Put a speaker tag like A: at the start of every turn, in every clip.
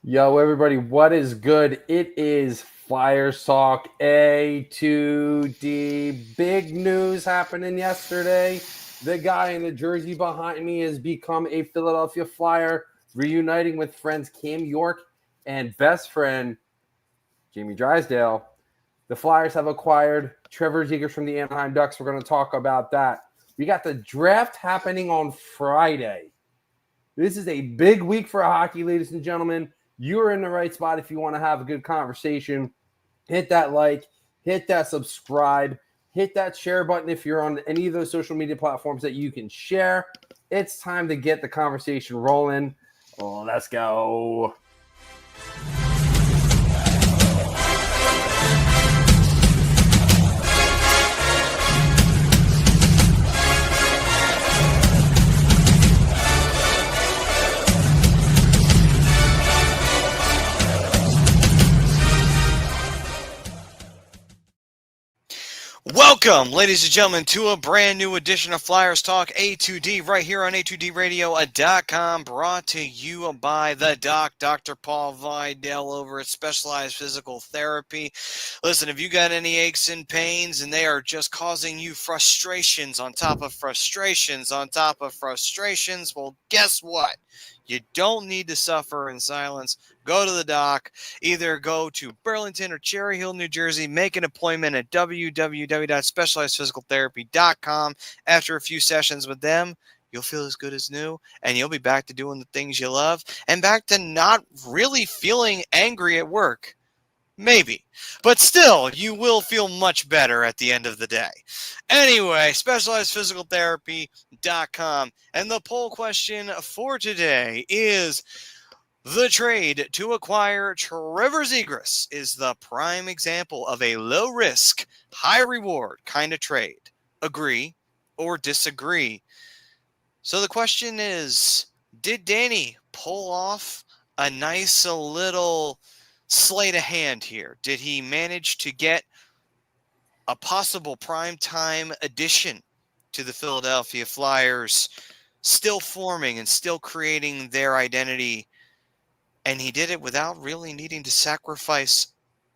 A: Yo, everybody, what is good? It is Flyers Talk A to D. Big news happening yesterday. The guy in the jersey behind me has become a Philadelphia Flyer, reuniting with friends Cam York and best friend Jamie Drysdale. The Flyers have acquired Trevor Zegras from the Anaheim Ducks. We're going to talk about that. We got the draft happening on Friday. This is a big week for hockey, ladies and gentlemen. You're in the right spot if you want to have a good conversation. Hit that like, hit that subscribe, hit that share button if you're on any of those social media platforms that you can share. It's time to get the conversation rolling. Oh, let's go.
B: Welcome, ladies and gentlemen, to a brand new edition of Flyers Talk A2D right here on A2DRadio.com, brought to you by the Doc, Dr. Paul Vidal over at Specialized Physical Therapy. Listen, if you got any aches and pains and they are just causing you frustrations on top of frustrations on top of frustrations, well, guess what? You don't need to suffer in silence. Go to the doc. Either go to Burlington or Cherry Hill, New Jersey. Make an appointment at www.specializedphysicaltherapy.com. After a few sessions with them, you'll feel as good as new, and you'll be back to doing the things you love and back to not really feeling angry at work. Maybe. But still, you will feel much better at the end of the day. Anyway, specializedphysicaltherapy.com. And the poll question for today is, the trade to acquire Trevor Zegras is the prime example of a low-risk, high-reward kind of trade. Agree or disagree? So the question is, did Danny pull off a nice little sleight of hand here? Did he manage to get a possible primetime addition to the Philadelphia Flyers, still forming and still creating their identity? And he did it without really needing to sacrifice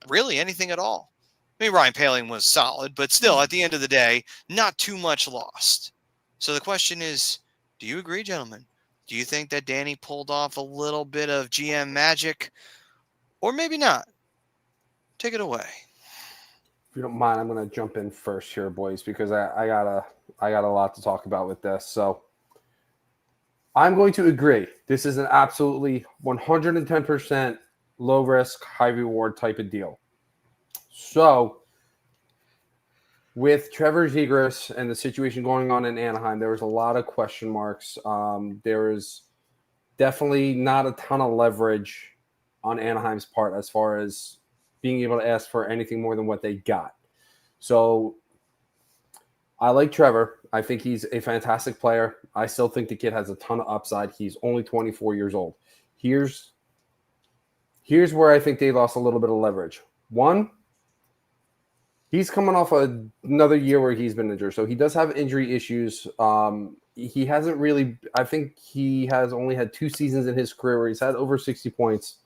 B: really anything at all. I mean, Ryan Poehling was solid, but still, at the end of the day, not too much lost. So the question is, do you agree, gentlemen? Do you think that Danny pulled off a little bit of GM magic? Or maybe not? Take it away.
A: If you don't mind, I'm going to jump in first here, boys, because I got a lot to talk about with this. So I'm going to agree. This is an absolutely 110% low risk, high reward type of deal. So with Trevor Zegras and the situation going on in Anaheim, there was a lot of question marks. There was definitely not a ton of leverage on Anaheim's part as far as being able to ask for anything more than what they got. So I like Trevor. I think he's a fantastic player. I still think the kid has a ton of upside. He's only 24 years old. Here's where I think they lost a little bit of leverage. One, he's coming off another year where he's been injured. So he does have injury issues. He hasn't really – I think he has only had 2 seasons in his career where he's had over 60 points.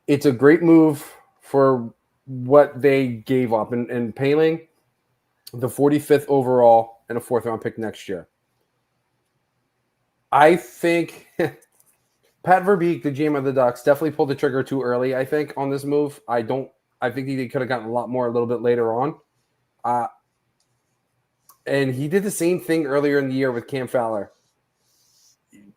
A: It's a great move for what they gave up. And Poehling, the 45th overall and a 4th-round pick next year. I think Pat Verbeek, the GM of the Ducks, definitely pulled the trigger too early, I think, on this move. I think they could have gotten a lot more a little bit later on. And he did the same thing earlier in the year with Cam Fowler.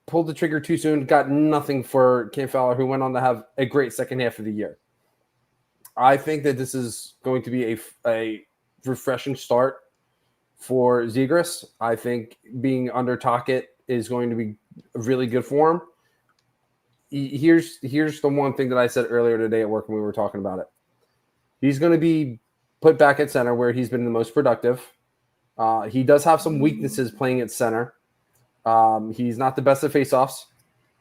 A: Pulled the trigger too soon, got nothing for Cam Fowler, who went on to have a great second half of the year. I think that this is going to be a refreshing start for Zegras. I think being under Tocchet is going to be really good for him. Here's the one thing that I said earlier today at work when we were talking about it. He's going to be put back at center where he's been the most productive. He does have some weaknesses playing at center. He's not the best at faceoffs.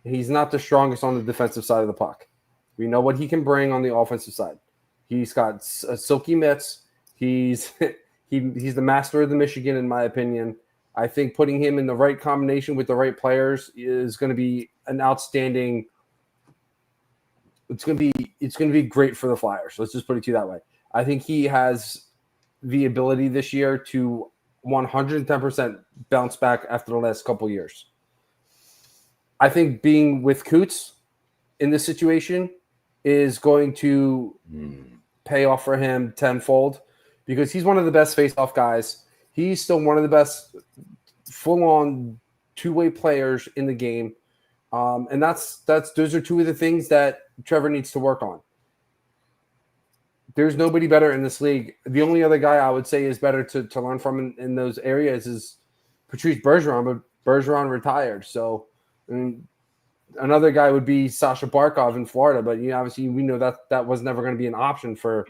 A: He's not the strongest on the defensive side of the puck. We know what he can bring on the offensive side. He's got silky mitts. He's the master of the Michigan, in my opinion. I think putting him in the right combination with the right players is going to be an outstanding it's gonna be great for the Flyers. Let's just put it to you that way. I think he has the ability this year to 110% bounce back after the last couple years. I think being with Coots in this situation is going to pay off for him tenfold because he's one of the best face-off guys. He's still one of the best full-on two-way players in the game. And those are two of the things that Trevor needs to work on. There's nobody better in this league. The only other guy I would say is better to learn from in those areas is Patrice Bergeron, but Bergeron retired. So another guy would be Sasha Barkov in Florida, but obviously we know that was never going to be an option for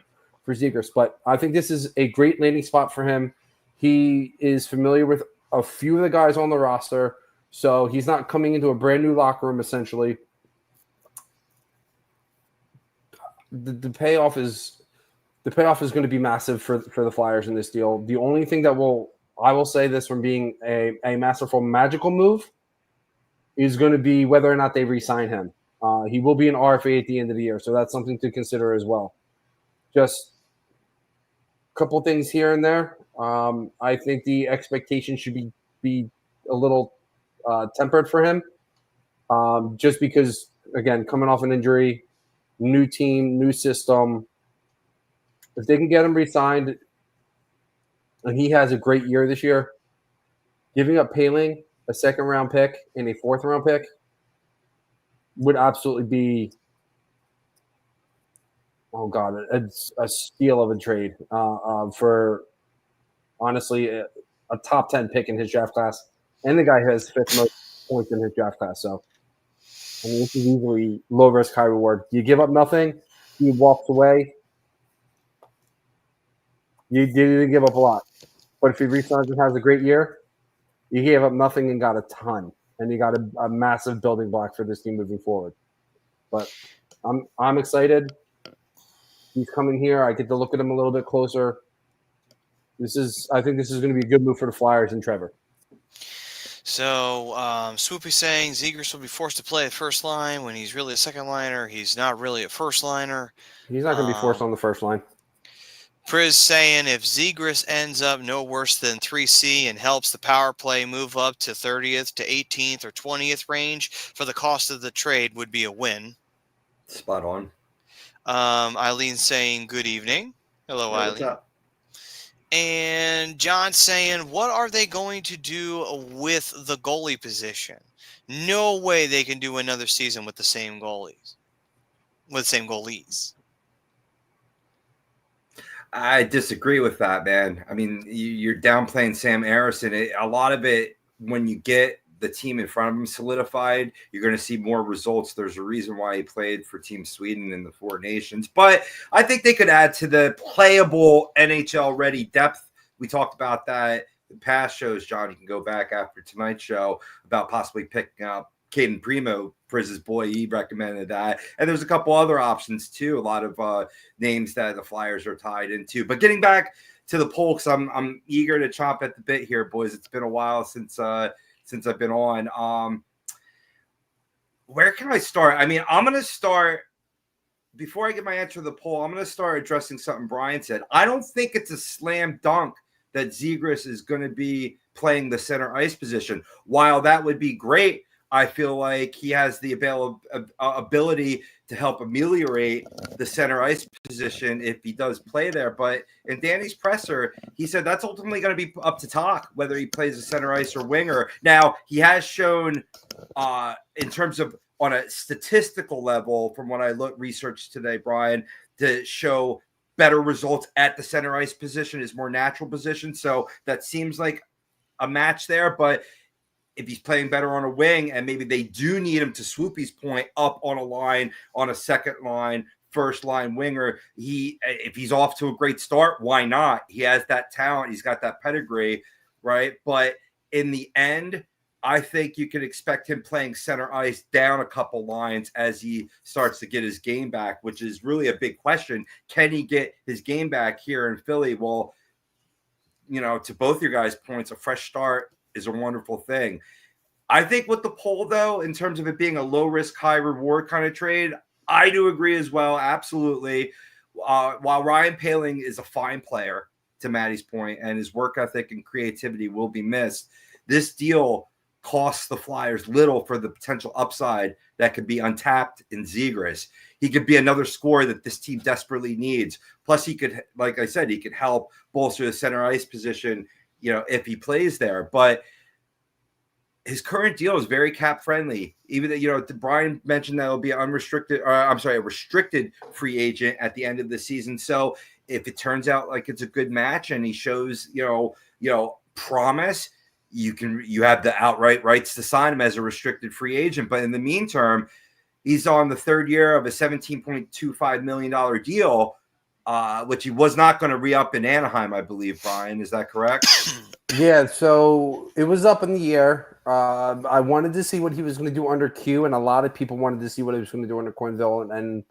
A: Zegras. But I think this is a great landing spot for him. He is familiar with a few of the guys on the roster, so he's not coming into a brand new locker room essentially. The payoff is going to be massive for the Flyers in this deal. The only thing that I will say this from being a masterful magical move is going to be whether or not they re-sign him. He will be an RFA at the end of the year, so that's something to consider as well. Just a couple things here and there. I think the expectation should be a little tempered for him, just because, again, coming off an injury, new team, new system. If they can get him re-signed and he has a great year this year, giving up Poehling, a second-round pick, and a fourth-round pick would absolutely be, a steal of a trade for, honestly, a top 10 pick in his draft class. And the guy has fifth most points in his draft class. So, this is easily low risk, high reward. You give up nothing, he walks away. You didn't give up a lot. But if he resigns and has a great year, you gave up nothing and got a ton. And you got a massive building block for this team moving forward. But I'm excited. He's coming here. I get to look at him a little bit closer. I think this is going to be a good move for the Flyers and Trevor.
B: So, Swoopy saying Zegras will be forced to play at first line when he's really a second liner. He's not really a first liner.
A: He's not going to be forced on the first line.
B: Priz saying if Zegras ends up no worse than 3C and helps the power play move up to 30th to 18th or 20th range for the cost of the trade would be a win.
C: Spot on.
B: Eileen saying good evening. Hello, Eileen. What's up? And John saying, what are they going to do with the goalie position? No way they can do another season with the same goalies.
C: I disagree with that, man. I mean, you're downplaying Sam Harrison. A lot of it, when you get the team in front of him solidified, you're going to see more results. There's a reason why he played for Team Sweden in the Four Nations. But I think they could add to the playable NHL-ready depth. We talked about that in past shows, John. You can go back after tonight's show about possibly picking up Caden Primo, Priz's boy. He recommended that. And there's a couple other options, too. A lot of names that the Flyers are tied into. But getting back to the poll, because I'm eager to chomp at the bit here, boys. It's been a while since I've been on. Where can I start? I mean, I'm going to start, before I get my answer to the poll, I'm going to start addressing something Brian said. I don't think it's a slam dunk that Zegras is going to be playing the center ice position. While that would be great, I feel like he has the ability to help ameliorate the center ice position if he does play there. But in Danny's presser, he said that's ultimately going to be up to Talk, whether he plays a center ice or winger. Now, he has shown in terms of on a statistical level, from what I researched today, Brian, to show better results at the center ice position, his more natural position. So that seems like a match there. But if he's playing better on a wing and maybe they do need him, to Swoopy's point, up on a line, on a second line, first line winger, if he's off to a great start, why not? He has that talent. He's got that pedigree, right? But in the end, I think you can expect him playing center ice down a couple lines as he starts to get his game back, which is really a big question. Can he get his game back here in Philly? Well, to both your guys' points, a fresh start is a wonderful thing. I think with the poll, though, in terms of it being a low risk, high reward kind of trade, I do agree as well. Absolutely. While Ryan Poehling is a fine player, to Maddie's point, and his work ethic and creativity will be missed, this deal costs the Flyers little for the potential upside that could be untapped in Zegras. He could be another scorer that this team desperately needs. Plus, he could, like I said, he could help bolster the center ice position, if he plays there. But his current deal is very cap friendly. Even that, Brian mentioned that it'll be a restricted free agent at the end of the season. So if it turns out like it's a good match and he shows, promise, you have the outright rights to sign him as a restricted free agent. But in the meantime, he's on the third year of a $17.25 million deal, which he was not going to re-up in Anaheim, I believe, Brian. Is that correct?
A: Yeah, so it was up in the air. I wanted to see what he was going to do under Q, and a lot of people wanted to see what he was going to do under Quenneville. And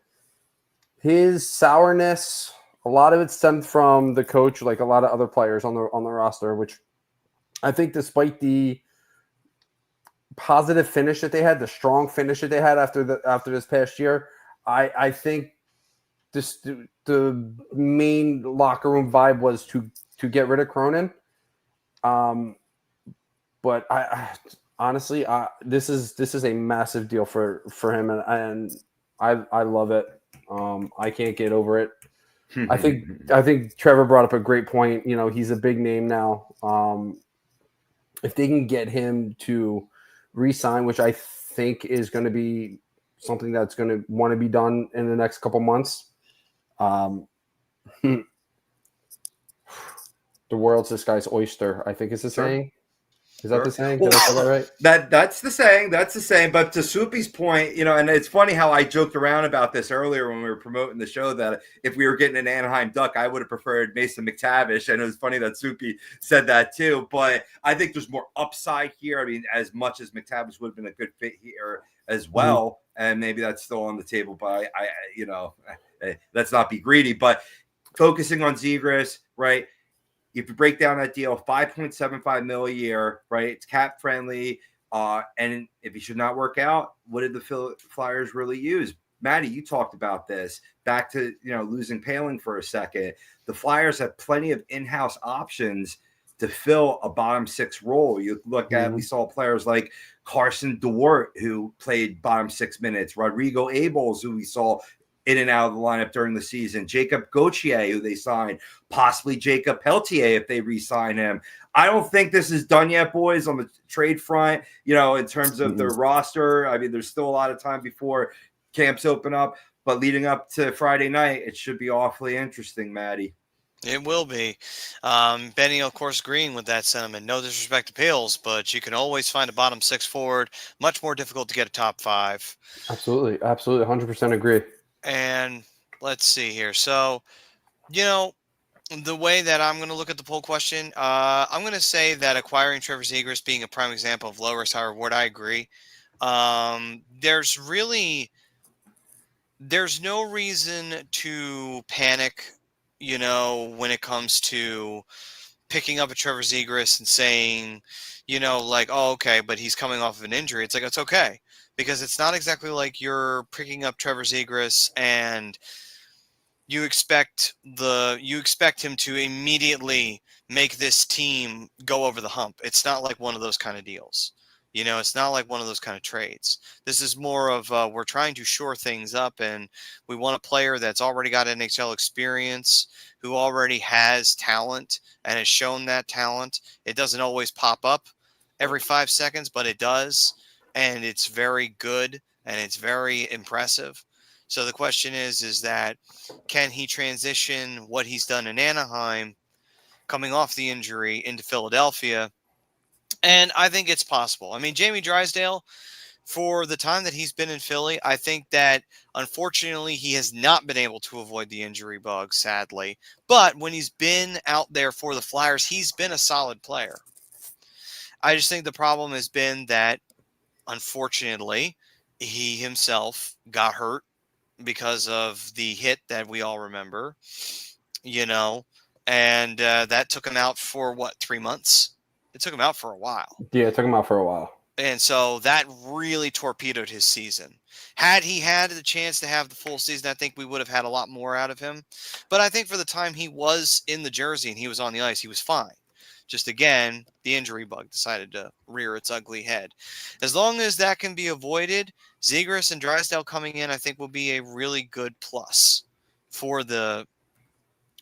A: his sourness, a lot of it stemmed from the coach, like a lot of other players on the roster, which I think despite the positive finish that they had, the strong finish that they had after this past year, I think the main locker room vibe was to get rid of Cronin. But I honestly, this is a massive deal for him, and I love it. I can't get over it. I think Trevor brought up a great point. He's a big name now. If they can get him to re-sign, which I think is going to be something that's going to want to be done in the next couple months. The world's this guy's oyster, I think is the saying. Is that the saying? Did I say that right?
C: That's the saying. That's the saying. But to Soupy's point, and it's funny how I joked around about this earlier when we were promoting the show that if we were getting an Anaheim Duck, I would have preferred Mason McTavish. And it was funny that Soupy said that too. But I think there's more upside here. I mean, as much as McTavish would have been a good fit here as well, and maybe that's still on the table. But let's not be greedy. But focusing on Zegras, right? If you break down that deal, $5.75 million a year, right? It's cap friendly. And if he should not work out, what did the Flyers really use? Maddie, you talked about this. Back to losing Poehling for a second. The Flyers have plenty of in-house options to fill a bottom six role. You look at, we saw players like Carson DeWart, who played bottom 6 minutes, Rodrigo Abels, who we saw in and out of the lineup during the season, Jacob Gauthier, who they signed, possibly Jacob Peltier if they re-sign him. I don't think this is done yet, boys, on the trade front, in terms of their roster. I mean, there's still a lot of time before camps open up, but leading up to Friday night, it should be awfully interesting, Maddie.
B: It will be. Benny, of course, agreeing with that sentiment. No disrespect to Pales, but you can always find a bottom six forward. Much more difficult to get a top five.
A: Absolutely. 100% agree.
B: And let's see here. So, the way that I'm going to look at the poll question, I'm going to say that acquiring Trevor Zegras being a prime example of low risk, high reward. I agree. There's no reason to panic, when it comes to picking up a Trevor Zegras and saying, oh, okay, but he's coming off of an injury. It's like, it's okay. Because it's not exactly like you're picking up Trevor Zegras and you expect him to immediately make this team go over the hump. It's not like one of those kind of deals. It's not like one of those kind of trades. This is more of we're trying to shore things up, and we want a player that's already got NHL experience, who already has talent and has shown that talent. It doesn't always pop up every 5 seconds, but it does. And it's very good and it's very impressive. So the question is that can he transition what he's done in Anaheim coming off the injury into Philadelphia? And I think it's possible. I mean, Jamie Drysdale, for the time that he's been in Philly, I think that unfortunately he has not been able to avoid the injury bug, sadly. But when he's been out there for the Flyers, he's been a solid player. I just think the problem has been that unfortunately, he himself got hurt because of the hit that we all remember, and that took him out for 3 months? It took him out for a while.
A: Yeah, it took him out for a while.
B: And so that really torpedoed his season. Had he had the chance to have the full season, I think we would have had a lot more out of him. But I think for the time he was in the jersey and he was on the ice, he was fine. Just again, the injury bug decided to rear its ugly head. As long as that can be avoided, Zegras and Drysdale coming in, I think will be a really good plus for the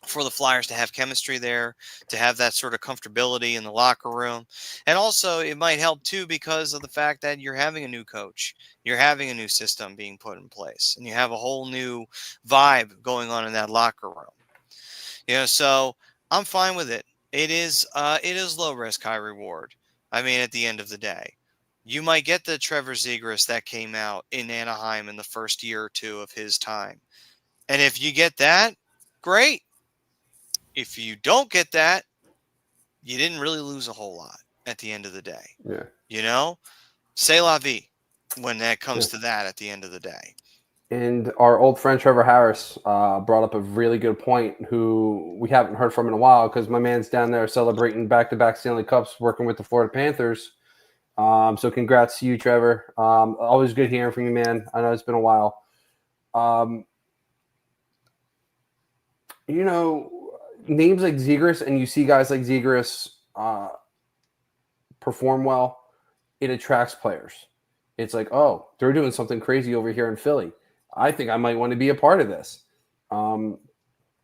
B: Flyers to have chemistry there, to have that sort of comfortability in the locker room. And also it might help too because of the fact that you're having a new coach, you're having a new system being put in place, and you have a whole new vibe going on in that locker room. So I'm fine with it. It is low risk, high reward. I mean, at the end of the day, you might get the Trevor Zegras that came out in Anaheim in the first year or two of his time. And if you get that, great. If you don't get that, you didn't really lose a whole lot at the end of the day.
A: Yeah.
B: C'est la vie when that comes to that at the end of the day.
A: And our old friend Trevor Harris brought up a really good point, who we haven't heard from in a while because my man's down there celebrating back-to-back Stanley Cups, working with the Florida Panthers. So congrats to you, Trevor. Always good hearing from you, man. I know it's been a while. Names like Zegras, and you see guys like Zegras perform well, it attracts players. It's like, oh, they're doing something crazy over here in Philly. I think I might want to be a part of this. The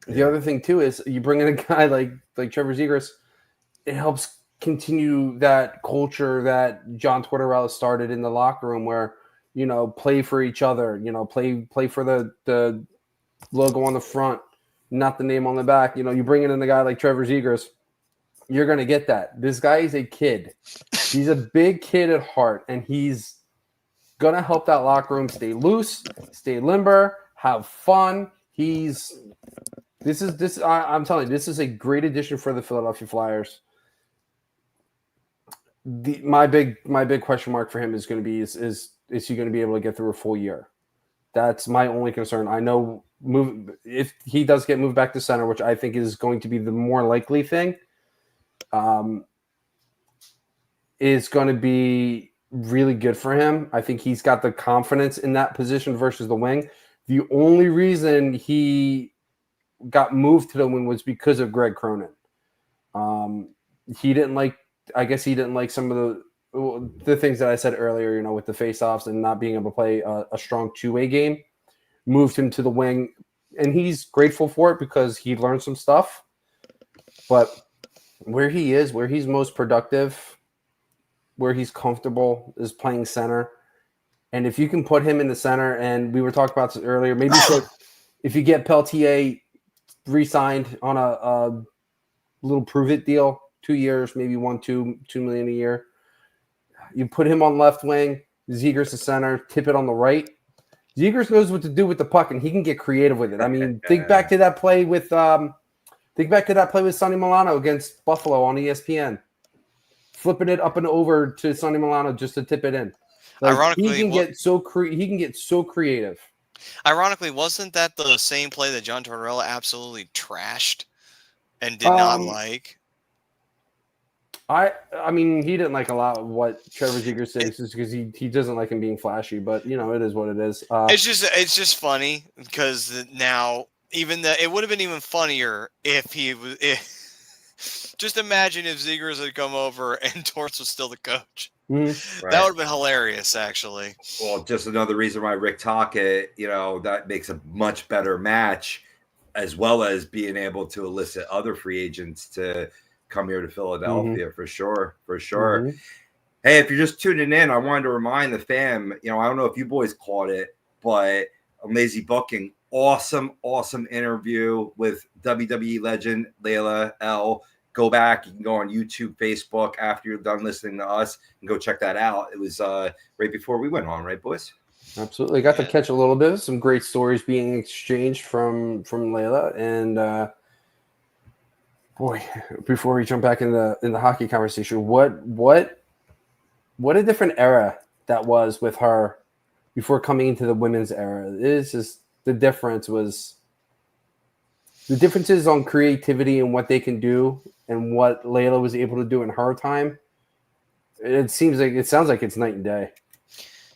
A: other thing too is you bring in a guy like Trevor Zegras, it helps continue that culture that John Tortorella started in the locker room, where play for each other, play for the logo on the front, not the name on the back. You bring in a guy like Trevor Zegras, you're going to get that. This guy is a kid. He's a big kid at heart, and he's going to help that locker room stay loose, stay limber, have fun. I'm telling you, this is a great addition for the Philadelphia Flyers. My big question mark for him is going to be is he going to be able to get through a full year? That's my only concern. I know if he does get moved back to center, which I think is going to be the more likely thing, is going to be really good for him. I think he's got the confidence in that position versus the wing. The only reason he got moved to the wing was because of Greg Cronin. He didn't like some of the things that I said earlier, with the faceoffs and not being able to play a strong two-way game. Moved him to the wing, and he's grateful for it because he learned some stuff. But where he's most productive, where he's comfortable, is playing center. And if you can put him in the center, and we were talking about this earlier, maybe if you get Peltier re-signed on a little prove-it deal, 2 years, maybe $2 million a year, you put him on left wing, Zegras the center, tip it on the right. Zegras knows what to do with the puck, and he can get creative with it. I mean, think back to that play with Sonny Milano against Buffalo on ESPN, flipping it up and over to Sonny Milano just to tip it in.
B: Ironically,
A: he can get so creative.
B: Ironically, wasn't that the same play that John Tortorella absolutely trashed and did not like?
A: I mean, he didn't like a lot of what Trevor Zegras says just because he doesn't like him being flashy, but it is what it is.
B: It's just funny because now it would have been even funnier if he was. Just imagine if Zegras had come over and Torts was still the coach.
A: Mm-hmm.
C: Right.
B: That would have been hilarious, actually.
C: Well, just another reason why Rick Tocchet, that makes a much better match, as well as being able to elicit other free agents to come here to Philadelphia. For sure.
A: Mm-hmm.
C: Hey, if you're just tuning in, I wanted to remind the fam, I don't know if you boys caught it, but Lazy Booking, awesome interview with WWE legend Layla L. Go back. You can go on YouTube, Facebook after you're done listening to us and go check that out. It was right before we went on, right, boys?
A: Absolutely. Got to catch a little bit of some great stories being exchanged from Layla. And boy, before we jump back in the hockey conversation, what a different era that was with her before coming into the women's era. It is just the differences on creativity and what they can do and what Layla was able to do in her time. It sounds like it's night and day.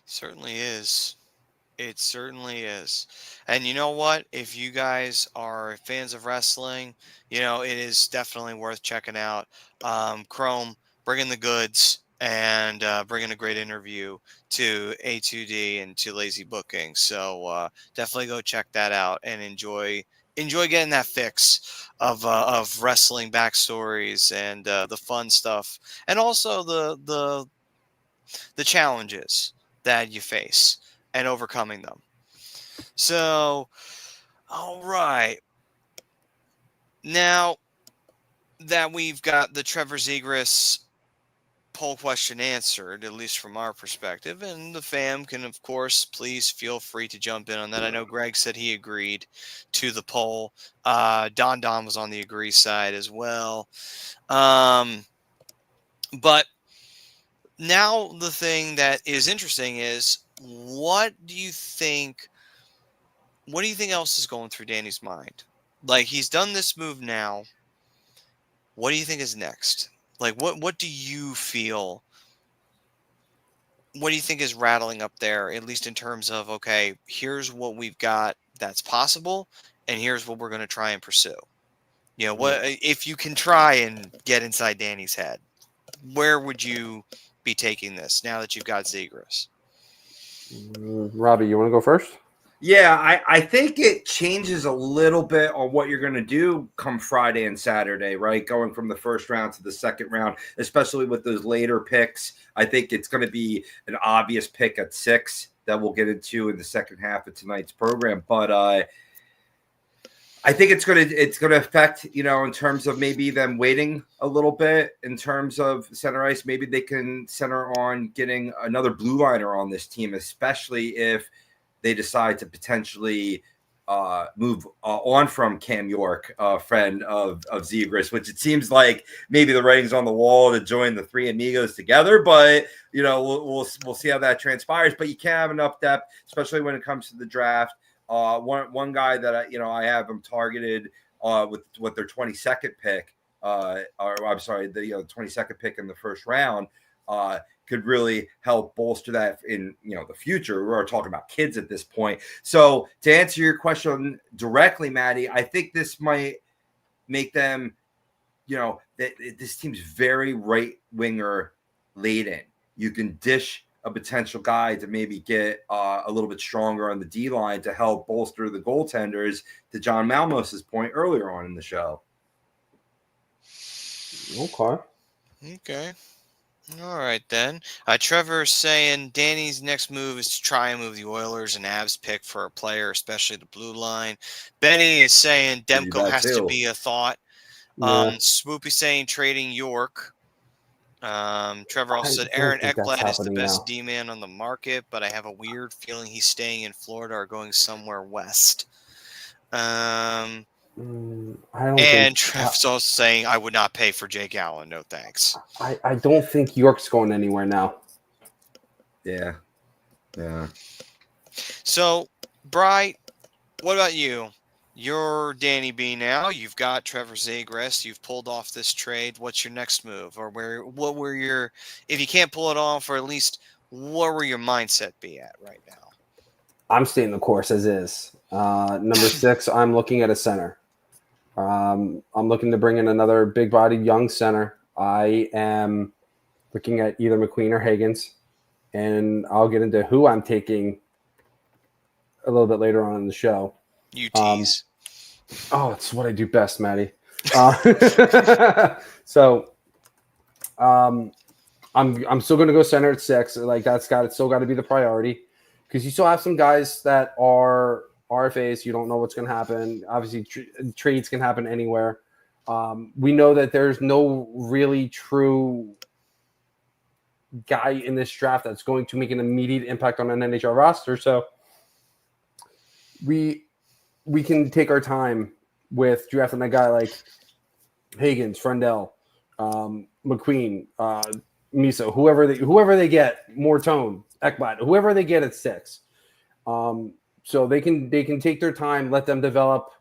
B: Certainly is. It certainly is. And you know what? If you guys are fans of wrestling, it is definitely worth checking out. Chrome, bringing the goods and bringing a great interview to A2D and to Lazy Booking. So definitely go check that out and enjoy getting that fix of wrestling backstories and the fun stuff, and also the challenges that you face and overcoming them. So, all right. Now that we've got the Trevor Zegras poll question answered, at least from our perspective, and the fam can, of course, please feel free to jump in on that. I know Greg said he agreed to the poll. Don was on the agree side as well. But now the thing that is interesting is, what do you think else is going through Danny's mind? Like, he's done this move now. What do you think is next? Like, what do you feel? What do you think is rattling up there, at least in terms of, okay, here's what we've got that's possible, and here's what we're going to try and pursue. What if you can try and get inside Danny's head? Where would you be taking this now that you've got Zegras?
A: Robbie, you want to go first?
C: Yeah, I think it changes a little bit on what you're going to do come Friday and Saturday, right? Going from the first round to the second round, especially with those later picks. I think it's going to be an obvious pick at 6 that we'll get into in the second half of tonight's program. But I think it's going to affect, in terms of maybe them waiting a little bit in terms of center ice. Maybe they can center on getting another blue liner on this team, especially if they decide to potentially move on from Cam York, a friend of Zegras, which it seems like maybe the writing's on the wall to join the three amigos together. But we'll see how that transpires. But you can't have enough depth, especially when it comes to the draft. One guy that I have him targeted with their 22nd pick, or I'm sorry, the 22nd pick in the first round. Could really help bolster that in the future. We're talking about kids at this point. So to answer your question directly, Maddie, I think this might make them, this team's very right winger laden. You can dish a potential guy to maybe get a little bit stronger on the D line to help bolster the goaltenders, to John Malmos's point earlier on in the show.
B: Okay. All right, then. Trevor's saying Danny's next move is to try and move the Oilers and Avs pick for a player, especially the blue line. Benny is saying Demko has to be a thought. Swoopy saying trading York. Trevor also said Aaron Ekblad is the best D-man on the market, but I have a weird feeling he's staying in Florida or going somewhere west. And Trev's also saying, I would not pay for Jake Allen. No thanks.
A: I don't think York's going anywhere now.
C: Yeah.
B: So, Bri, what about you? You're Danny B now. You've got Trevor Zegras. You've pulled off this trade. What's your next move? Or what were your, if you can't pull it off, or at least what were your mindset be at right now?
A: I'm staying the course as is. Number 6, I'm looking at a center. I'm looking to bring in another big-bodied young center. I am looking at either McQueen or Higgins, and I'll get into who I'm taking a little bit later on in the show.
B: You tease.
A: It's what I do best, Maddie. So, I'm still going to go center at 6. Like, it's still got to be the priority, because you still have some guys that are RFAs. You don't know what's going to happen. Obviously, trades can happen anywhere. We know that there's no really true guy in this draft that's going to make an immediate impact on an NHL roster. So we can take our time with drafting a guy like Higgins, Frendell, McQueen, Miso, whoever they get, Mortone, Ekblad, whoever they get at 6. So they can take their time, let them develop,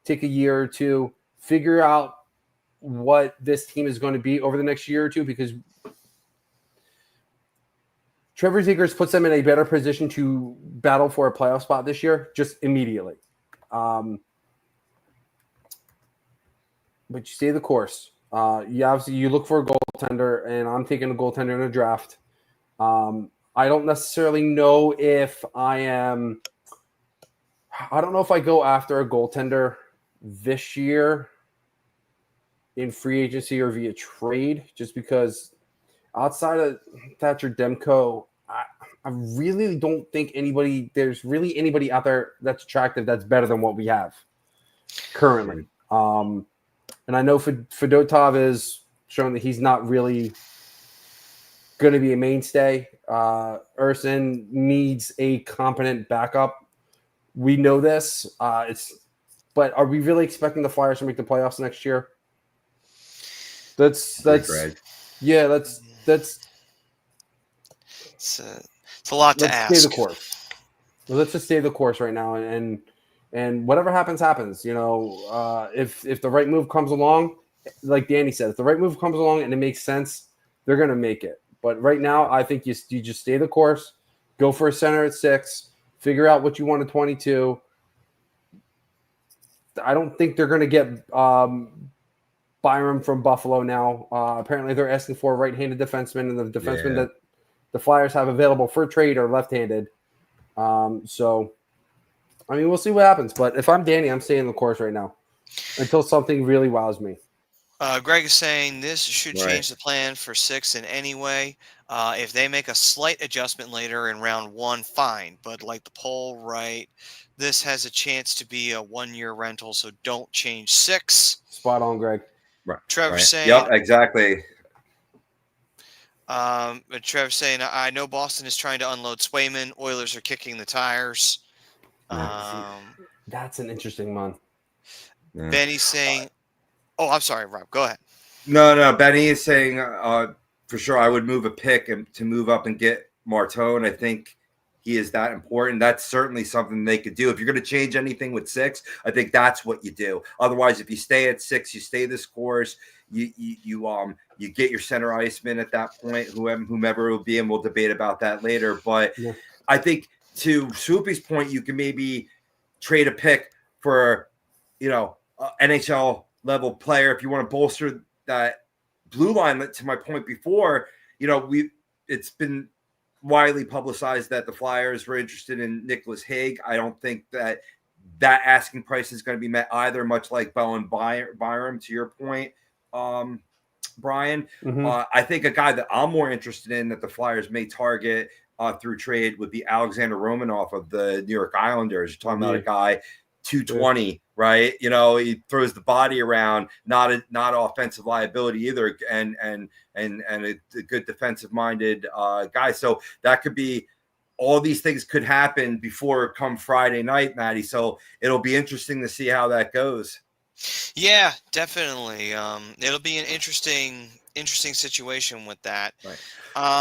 A: take a year or two, figure out what this team is going to be over the next year or two, because Trevor Zegras puts them in a better position to battle for a playoff spot this year, just immediately. But you stay the course. You look for a goaltender, and I'm taking a goaltender in a draft. I don't necessarily know if I don't know if I go after a goaltender this year in free agency or via trade, just because outside of Thatcher Demko, I really don't think there's really anybody out there that's attractive that's better than what we have currently. And I know Fedotov is showing that he's not really going to be a mainstay. Urson needs a competent backup. We know this. But are we really expecting the Flyers to make the playoffs next year? That's
B: it's a lot to ask.
A: Stay the course. Let's just stay the course right now, and whatever happens, happens. If the right move comes along, like Danny said, if the right move comes along and it makes sense, they're gonna make it. But right now, I think you just stay the course, go for a center at 6, figure out what you want at 22. I don't think they're gonna get Byram from Buffalo now. Apparently, they're asking for a right-handed defenseman, and the defenseman that the Flyers have available for trade are left-handed. So, I mean, we'll see what happens. But if I'm Danny, I'm staying the course right now until something really wows me.
B: Greg is saying this should change the plan for 6 in any way. If they make a slight adjustment later in round 1, fine. But like the poll, this has a chance to be a 1-year rental, so don't change 6.
A: Spot on, Greg.
C: Right.
B: Trevor saying,
C: yep, exactly.
B: Trevor's saying, I know Boston is trying to unload Swayman. Oilers are kicking the tires.
A: That's an interesting one.
C: Yeah.
B: Benny's saying, I'm sorry, Rob, go ahead.
C: No. Benny is saying for sure I would move a pick to move up and get Martone. I think he is that important. That's certainly something they could do. If you're going to change anything with 6, I think that's what you do. Otherwise, if you stay at 6, you stay this course. You get your center iceman at that point, whomever it will be, and we'll debate about that later. But I think to Swoopy's point, you can maybe trade a pick for, NHL level player if you want to bolster that blue line. To my point before, it's been widely publicized that the Flyers were interested in Nicholas Hague. I don't think that asking price is going to be met either, much like Bowen Byram, to your point. Brian, I think a guy that I'm more interested in that the Flyers may target through trade would be Alexander Romanov of the New York Islanders. You're talking about a guy 220, right? He throws the body around, not offensive liability either, and a good defensive minded guy. So that could be, all these things could happen before come Friday night, Maddie. So it'll be interesting to see how that goes.
B: Yeah, definitely. It'll be an interesting situation with that.
C: Right.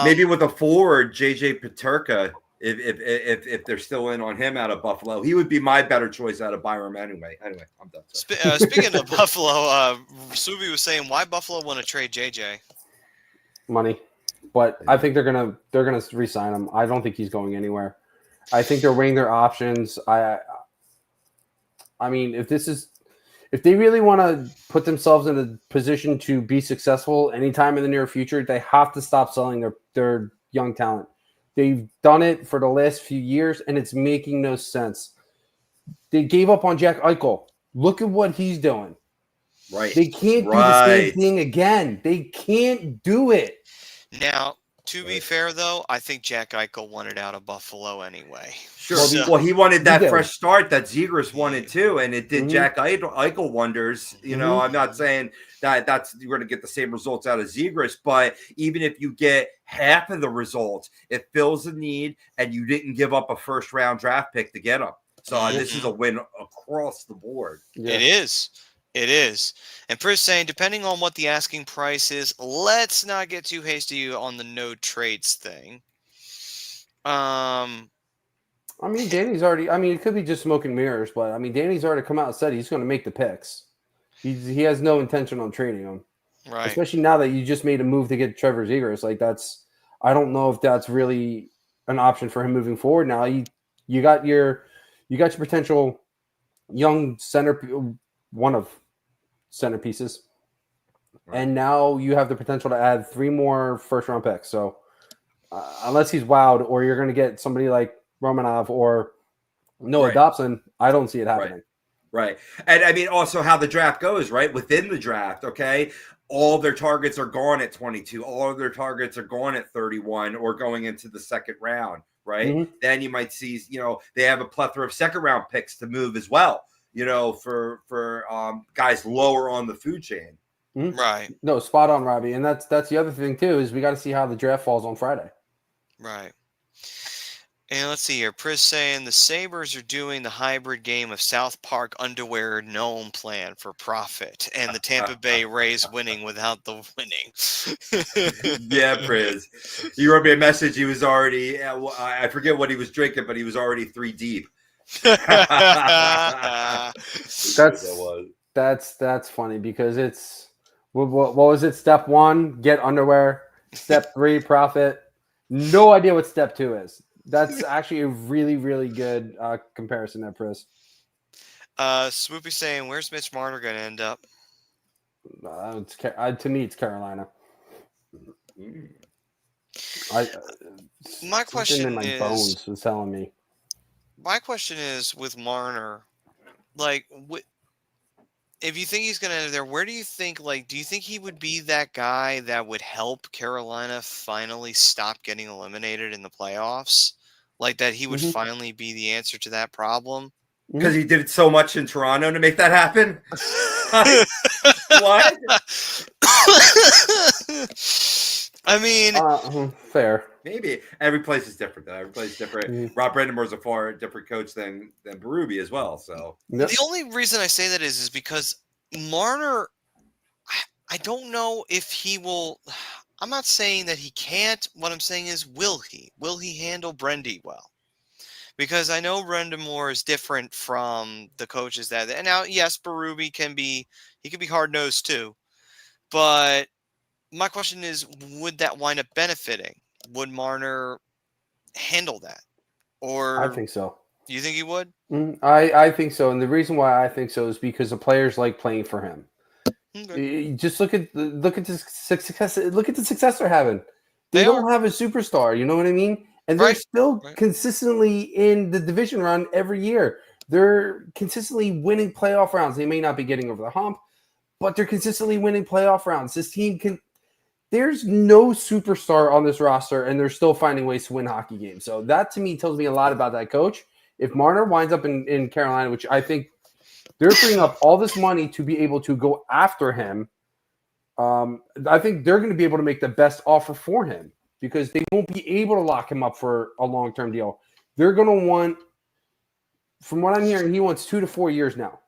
C: Maybe with a forward, JJ Peterka, if they're still in on him out of Buffalo, he would be my better choice out of Byram anyway. Anyway, I'm done.
B: Speaking of Buffalo, Subi was saying, why Buffalo want to trade JJ?
A: Money, but I think they're gonna re-sign him. I don't think he's going anywhere. I think they're weighing their options. I mean, if they really want to put themselves in a position to be successful anytime in the near future, they have to stop selling their young talent. They've done it for the last few years, and it's making no sense. They gave up on Jack Eichel. Look at what he's doing.
C: Right.
A: They can't do the same thing again. They can't do it.
B: Now, to be fair, though, I think Jack Eichel wanted out of Buffalo anyway.
C: Sure. Well, he wanted that fresh start that Zegras wanted too, and it did Jack Eichel wonders. I'm not saying that's you're going to get the same results out of Zegras, but even if you get half of the results, it fills the need, and you didn't give up a first-round draft pick to get him. So this is a win across the board.
B: Yeah. It is. And Chris saying, depending on what the asking price is, let's not get too hasty on the no trades thing.
A: Danny's already, it could be just smoke and mirrors, but Danny's already come out and said he's going to make the picks. He has no intention on trading him.
B: Right.
A: Especially now that you just made a move to get Trevor Zegras. I don't know if that's really an option for him moving forward. Now you got your potential young one of centerpieces,
C: Right.
A: and now you have the potential to add 3 more first round picks. So unless he's wowed, or you're going to get somebody like Romanov or Noah
C: Right.
A: Dobson, I don't see it
C: Right.
A: happening.
C: Right. And I mean, also how the draft goes, right? Within the draft, okay, all their targets are gone at 22. All of their targets are gone at 31 or going into the second round, right?
A: Mm-hmm.
C: Then you might see, they have a plethora of second round picks to move as well, for guys lower on the food chain.
A: Mm-hmm.
B: Right.
A: No, spot on, Robbie. And that's the other thing too, is we got to see how the draft falls on Friday.
B: Right. And let's see here. Pris saying the Sabres are doing the hybrid game of South Park underwear gnome plan for profit, and the Tampa Bay Rays winning without the winning.
C: Yeah, Priz. He wrote me a message. He was already, I forget what he was drinking, but he was already 3 deep.
A: That's funny because it's what was it? Step 1, get underwear. Step 3, profit. No idea what step 2 is. That's actually a really, really good comparison there, Chris.
B: Swoopy saying, "Where's Mitch Marner going to end up?"
A: To me, it's Carolina.
B: My question
A: in my bones was telling me.
B: My question is with Marner, like, if you think he's going to end there, where do you think, do you think he would be that guy that would help Carolina finally stop getting eliminated in the playoffs? Like, that he would finally be the answer to that problem?
C: Because he did so much in Toronto to make that happen? What?
B: I mean,
A: fair.
C: Maybe every place is different, though. Every place is different. Rob Brandenmore's a far different coach than Berube as well. So
B: the only reason I say that is because Marner, I don't know if he will. I'm not saying that he can't. What I'm saying is, will he? Will he handle Brendy well? Because I know Brandemore is different from the coaches that. And now, yes, Berube can be hard nosed too, but my question is, would that wind up benefiting? Would Marner handle that? Or
A: I think so.
B: You think he would?
A: I think so, and the reason why I think so is because the players like playing for him. Okay. Just look at the success. Look at the success they're having. They don't have a superstar. You know what I mean? And they're still consistently in the division run every year. They're consistently winning playoff rounds. They may not be getting over the hump, but they're consistently winning playoff rounds. This team can. There's no superstar on this roster, and they're still finding ways to win hockey games. So that, to me, tells me a lot about that coach. If Marner winds up in Carolina, which I think they're freeing up all this money to be able to go after him, I think they're going to be able to make the best offer for him because they won't be able to lock him up for a long-term deal. They're going to want, from what I'm hearing, he wants 2 to 4 years now.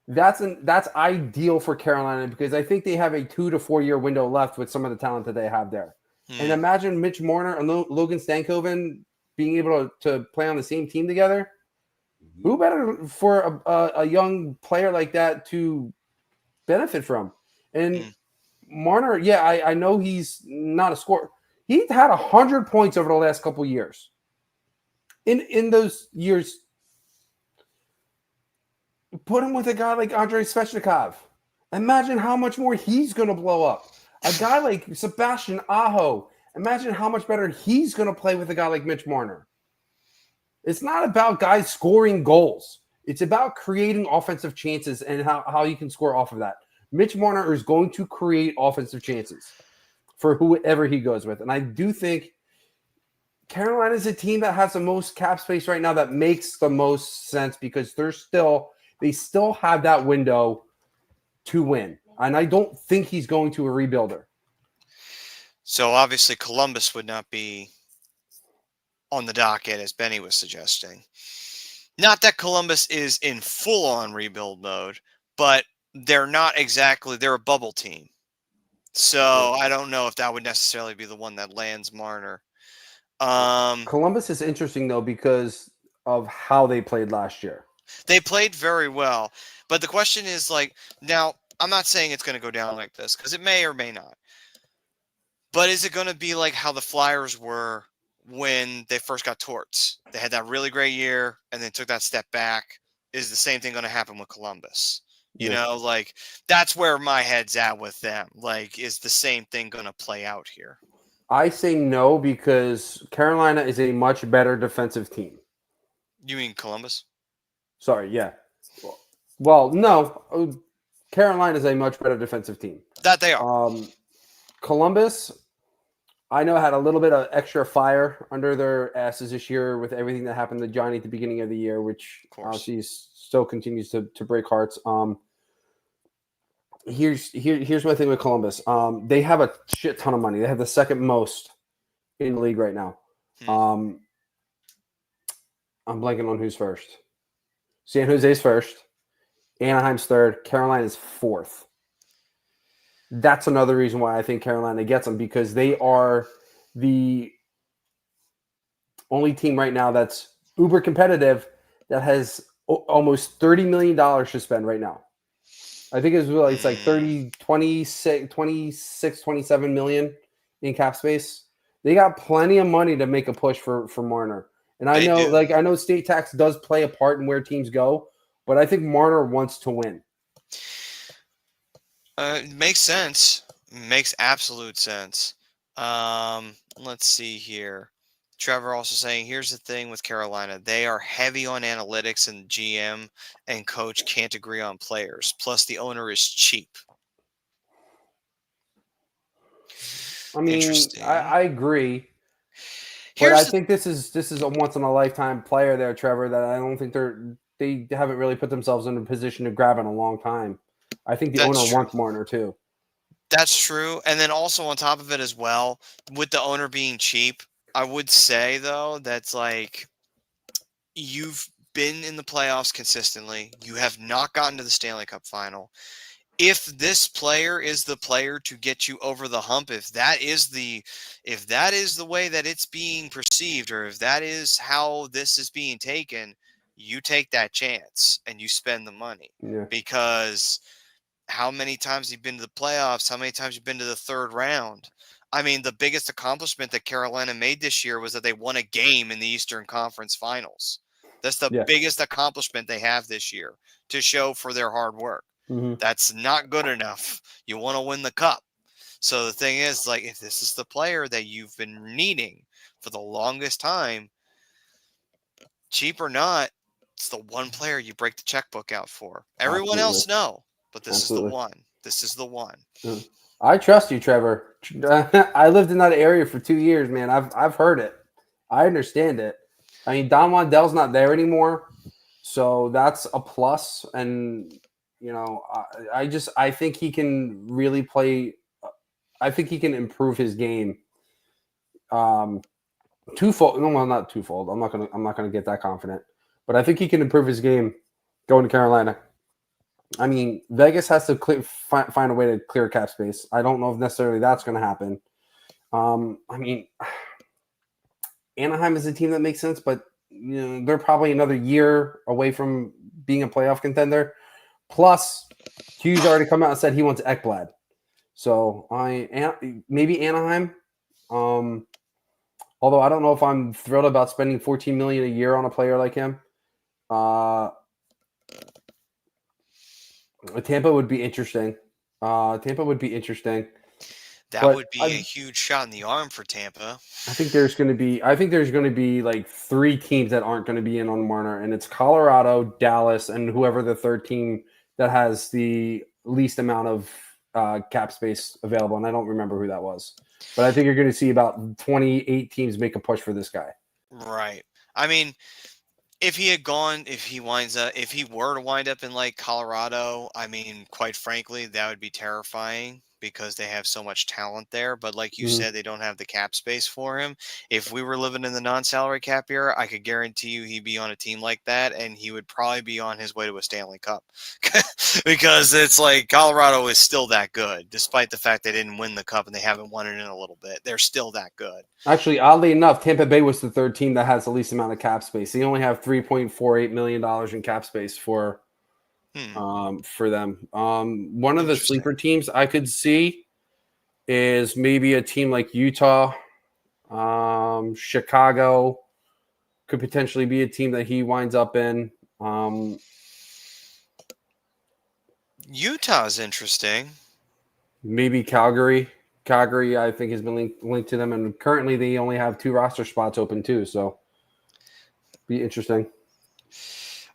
A: That's ideal for Carolina because I think they have a 2 to 4 year window left with some of the talent that they have there. And imagine Mitch Marner and Logan Stankoven being able to play on the same team together. Who better for a young player like that to benefit from? And Marner, yeah, I know he's not a scorer. He had 100 points over the last couple of years. In those years, put him with a guy like Andrei Svechnikov. Imagine how much more he's going to blow up. A guy like Sebastian Aho. Imagine how much better he's going to play with a guy like Mitch Marner. It's not about guys scoring goals. It's about creating offensive chances and how you can score off of that. Mitch Marner is going to create offensive chances for whoever he goes with. And I do think Carolina is a team that has the most cap space right now that makes the most sense because they still have that window to win. And I don't think he's going to a rebuilder.
B: So obviously Columbus would not be on the docket, as Benny was suggesting. Not that Columbus is in full-on rebuild mode, but they're a bubble team. So I don't know if that would necessarily be the one that lands Marner.
A: Columbus is interesting, though, because of how they played last year.
B: They played very well. But the question is, now, I'm not saying it's going to go down like this, because it may or may not. But is it going to be like how the Flyers were when they first got Torts? They had that really great year and then took that step back. Is the same thing going to happen with Columbus? You
A: Yeah.
B: know, like that's where my head's at with them. Like, is the same thing going to play out here?
A: I say no because Carolina is a much better defensive team.
B: You mean Columbus?
A: Sorry, yeah. Well, no. Carolina is a much better defensive team.
B: That they are.
A: Columbus, I know, had a little bit of extra fire under their asses this year with everything that happened to Johnny at the beginning of the year, which obviously still continues to break hearts. Here's my thing with Columbus. They have a shit ton of money. They have the second most in the league right now. I'm blanking on who's first. San Jose's first. Anaheim's third. Carolina's fourth. That's another reason why I think Carolina gets them, because they are the only team right now that's uber competitive that has almost $30 million to spend right now. I think it's like 26, 27 million in cap space. They got plenty of money to make a push for Marner. And I know state tax does play a part in where teams go, but I think Marner wants to win.
B: Makes sense. Makes absolute sense. Let's see here. Trevor also saying, here's the thing with Carolina. They are heavy on analytics, and GM and coach can't agree on players. Plus, the owner is cheap.
A: I mean,
B: Interesting.
A: I agree. But I think this is a once in a lifetime player there, Trevor, that I don't think they haven't really put themselves in a position to grab in a long time. I think the owner wants Marner too.
B: That's true. And then also on top of it as well, with the owner being cheap, I would say though, that's like you've been in the playoffs consistently. You have not gotten to the Stanley Cup final. If this player is the player to get you over the hump, if that is the way that it's being perceived, or if that is how this is being taken, you take that chance and you spend the money.
A: Yeah.
B: Because how many times you've been to the playoffs, how many times you've been to the third round. I mean, the biggest accomplishment that Carolina made this year was that they won a game in the Eastern Conference Finals. That's the biggest accomplishment they have this year to show for their hard work.
A: Mm-hmm.
B: That's not good enough. You want to win the cup. So the thing is, like, if this is the player that you've been needing for the longest time, cheap or not, it's the one player you break the checkbook out for. Everyone else, no. But this is the one. This is the one.
A: I trust you, Trevor. I lived in that area for 2 years, man. I've heard it. I understand it. I mean, Don Waddell's not there anymore, so that's a plus. And you know, I think he can really play. I think he can improve his game. Twofold. No, well, not twofold. I'm not gonna get that confident, but I think he can improve his game going to Carolina. I mean, Vegas has to find a way to clear cap space. I don't know if necessarily that's going to happen. I mean, Anaheim is a team that makes sense, but you know, they're probably another year away from being a playoff contender. Plus, Hughes already come out and said he wants Ekblad. So maybe Anaheim. Although I don't know if I'm thrilled about spending $14 million a year on a player like him. Tampa would be interesting. That would be
B: a huge shot in the arm for Tampa.
A: I think there's going to be like 3 teams that aren't going to be in on Marner, and it's Colorado, Dallas, and whoever the third team that has the least amount of cap space available. And I don't remember who that was, but I think you're going to see about 28 teams make a push for this guy.
B: Right. I mean, if he were to wind up in like Colorado, I mean, quite frankly, that would be terrifying because they have so much talent there. But like you said, they don't have the cap space for him. If we were living in the non-salary cap era, I could guarantee you he'd be on a team like that, and he would probably be on his way to a Stanley Cup because it's like Colorado is still that good, despite the fact they didn't win the cup and they haven't won it in a little bit. They're still that good. Actually,
A: oddly enough, Tampa Bay was the third team that has the least amount of cap space. They only have $3.48 million in cap space for them. One of the sleeper teams I could see is maybe a team like Utah, Chicago could potentially be a team that he winds up in.
B: Utah's interesting.
A: Maybe Calgary. Calgary, I think, has been linked to them, and currently they only have 2 roster spots open too. So, be interesting.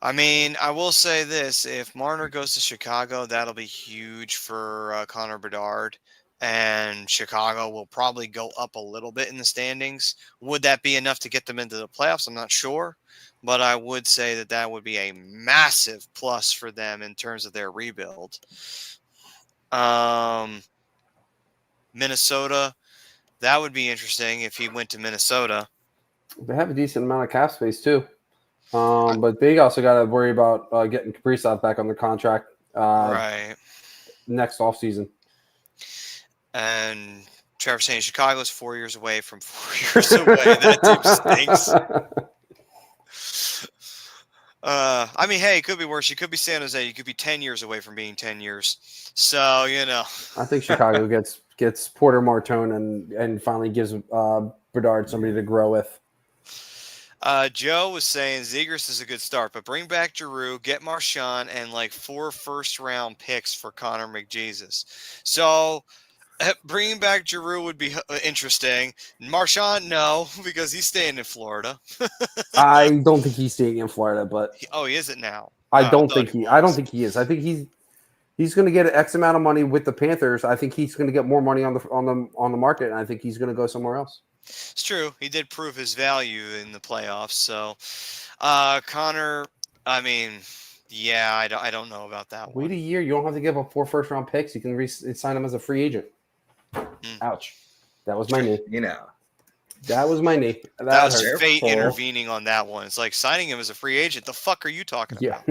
B: I mean, I will say this: if Marner goes to Chicago, that'll be huge for Connor Bedard, and Chicago will probably go up a little bit in the standings. Would that be enough to get them into the playoffs? I'm not sure, but I would say that that would be a massive plus for them in terms of their rebuild. Minnesota, that would be interesting if he went to Minnesota.
A: They have a decent amount of cap space too. But they also got to worry about getting Kaprizov back on the contract
B: Right.
A: next offseason.
B: And Trevor saying Chicago's 4 years away from 4 years away. That team stinks. I mean, hey, it could be worse. You could be San Jose. You could be 10 years away from being 10 years. So, you know.
A: I think Chicago gets Porter Martone and finally gives Bedard somebody to grow with.
B: Joe was saying Zegras is a good start, but bring back Giroux, get Marchand, and like 4 first-round picks for Connor McJesus. So bringing back Giroux would be interesting. Marchand, no, because he's staying in Florida.
A: I don't think he's staying in Florida, but
B: he isn't now.
A: I don't think he is. I think he's going to get X amount of money with the Panthers. I think he's going to get more money on the market, and I think he's going to go somewhere else.
B: It's true. He did prove his value in the playoffs. So, Connor, I mean, yeah, I don't know about that one.
A: Wait a year. You don't have to give up 4 first-round picks. You can sign him as a free agent. Ouch. That was my knee.
C: You know.
A: That was my knee.
B: That was fate intervening on that one. It's like signing him as a free agent. The fuck are you talking about?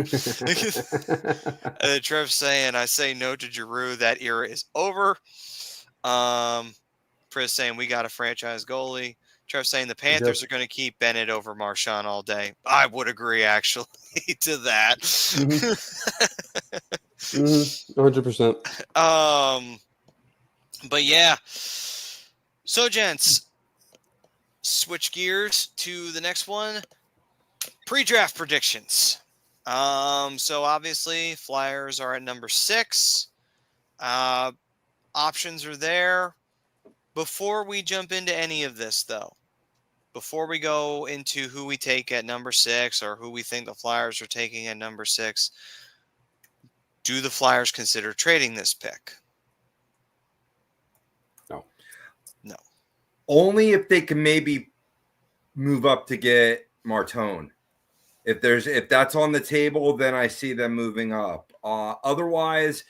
B: Trev saying, I say no to Giroux. That era is over. Chris saying, we got a franchise goalie. Trev saying the Panthers are going to keep Bennett over Marchand all day. I would agree, actually, to that.
A: 100%.
B: But yeah. So, gents, switch gears to the next one. Pre-draft predictions. So obviously Flyers are at number 6. Options are there. Before we jump into any of this, though, before we go into who we take at number 6 or who we think the Flyers are taking at number 6, do the Flyers consider trading this pick? No.
C: Only if they can maybe move up to get Martone. If that's on the table, then I see them moving up. Otherwise,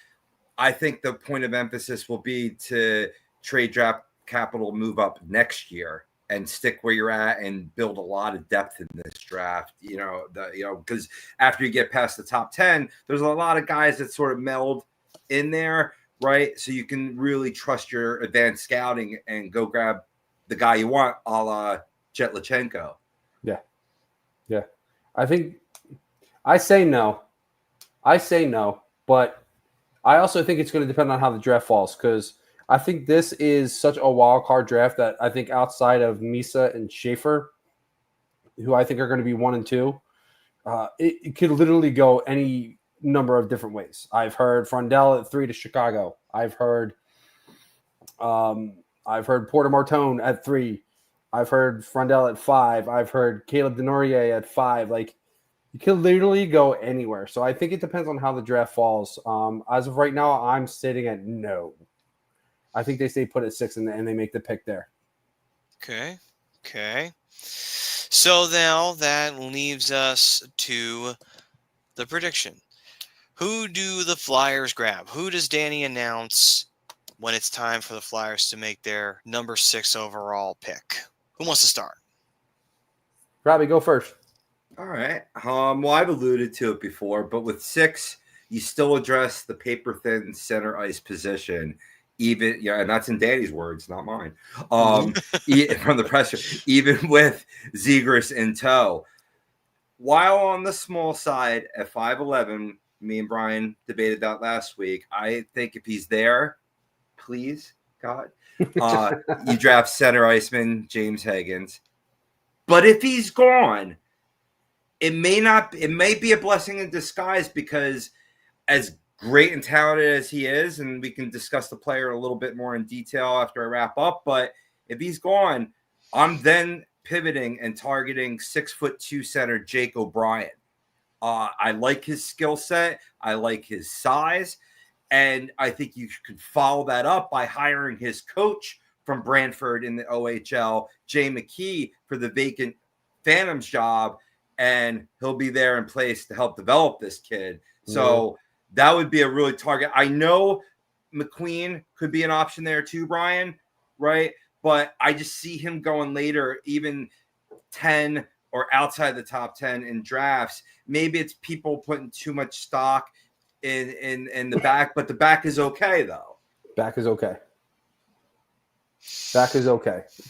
C: I think the point of emphasis will be to trade draft capital, move up next year and stick where you're at and build a lot of depth in this draft. Because after you get past the top 10, there's a lot of guys that sort of meld in there, right? So you can really trust your advanced scouting and go grab the guy you want, a la Jetlachenko.
A: Yeah. I think I say no, but I also think it's going to depend on how the draft falls, because I think this is such a wild card draft that I think outside of Misa and Schaefer, who I think are going to be 1 and 2, it could literally go any number of different ways. I've heard Frondell at 3 to Chicago. I've heard Porter Martone at 3. I've heard Frondell at 5. I've heard Caleb Denourier at 5. Like, you can literally go anywhere. So I think it depends on how the draft falls. As of right now, I'm sitting at no. I think they stay put at 6 and they make the pick there.
B: Okay. So now that leaves us to the prediction. Who do the Flyers grab? Who does Danny announce when it's time for the Flyers to make their number 6 overall pick? Who wants to start?
A: Robbie, go first.
C: All right. Well, I've alluded to it before, but with 6, you still address the paper-thin center ice position. Even, and that's in Danny's words, not mine. From the pressure, even with Zegras in tow. While on the small side at 5'11", me and Brian debated that last week. I think if he's there, please God. You draft center iceman James Higgins. But if he's gone, it may be a blessing in disguise, because as great and talented as he is, and we can discuss the player a little bit more in detail after I wrap up, but if he's gone, I'm then pivoting and targeting 6'2" center Jake O'Brien. I like his skill set. I like his size. And I think you could follow that up by hiring his coach from Brantford in the OHL, Jay McKee, for the vacant Phantoms job. And he'll be there in place to help develop this kid. So that would be a really target. I know McQueen could be an option there too, Brian, right? But I just see him going later, even 10 or outside the top 10 in drafts. Maybe it's people putting too much stock in the back, but the back is okay though.
A: Back is okay.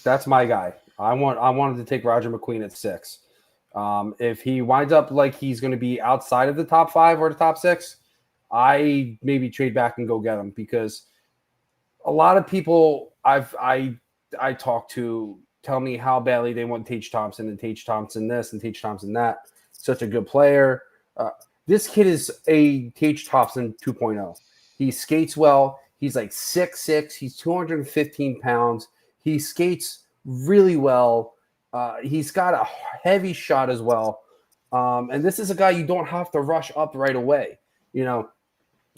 A: That's my guy. I wanted to take Roger McQueen at 6. If he winds up like he's going to be outside of the top 5 or the top 6, I maybe trade back and go get him, because a lot of people I talk to tell me how badly they want Tage Thompson, and Tage Thompson this and Tage Thompson that. Such a good player. This kid is a Tage Thompson 2.0. He skates well. He's like 6'6". He's 215 pounds. He skates really well. He's got a heavy shot as well. And this is a guy you don't have to rush up right away. You know,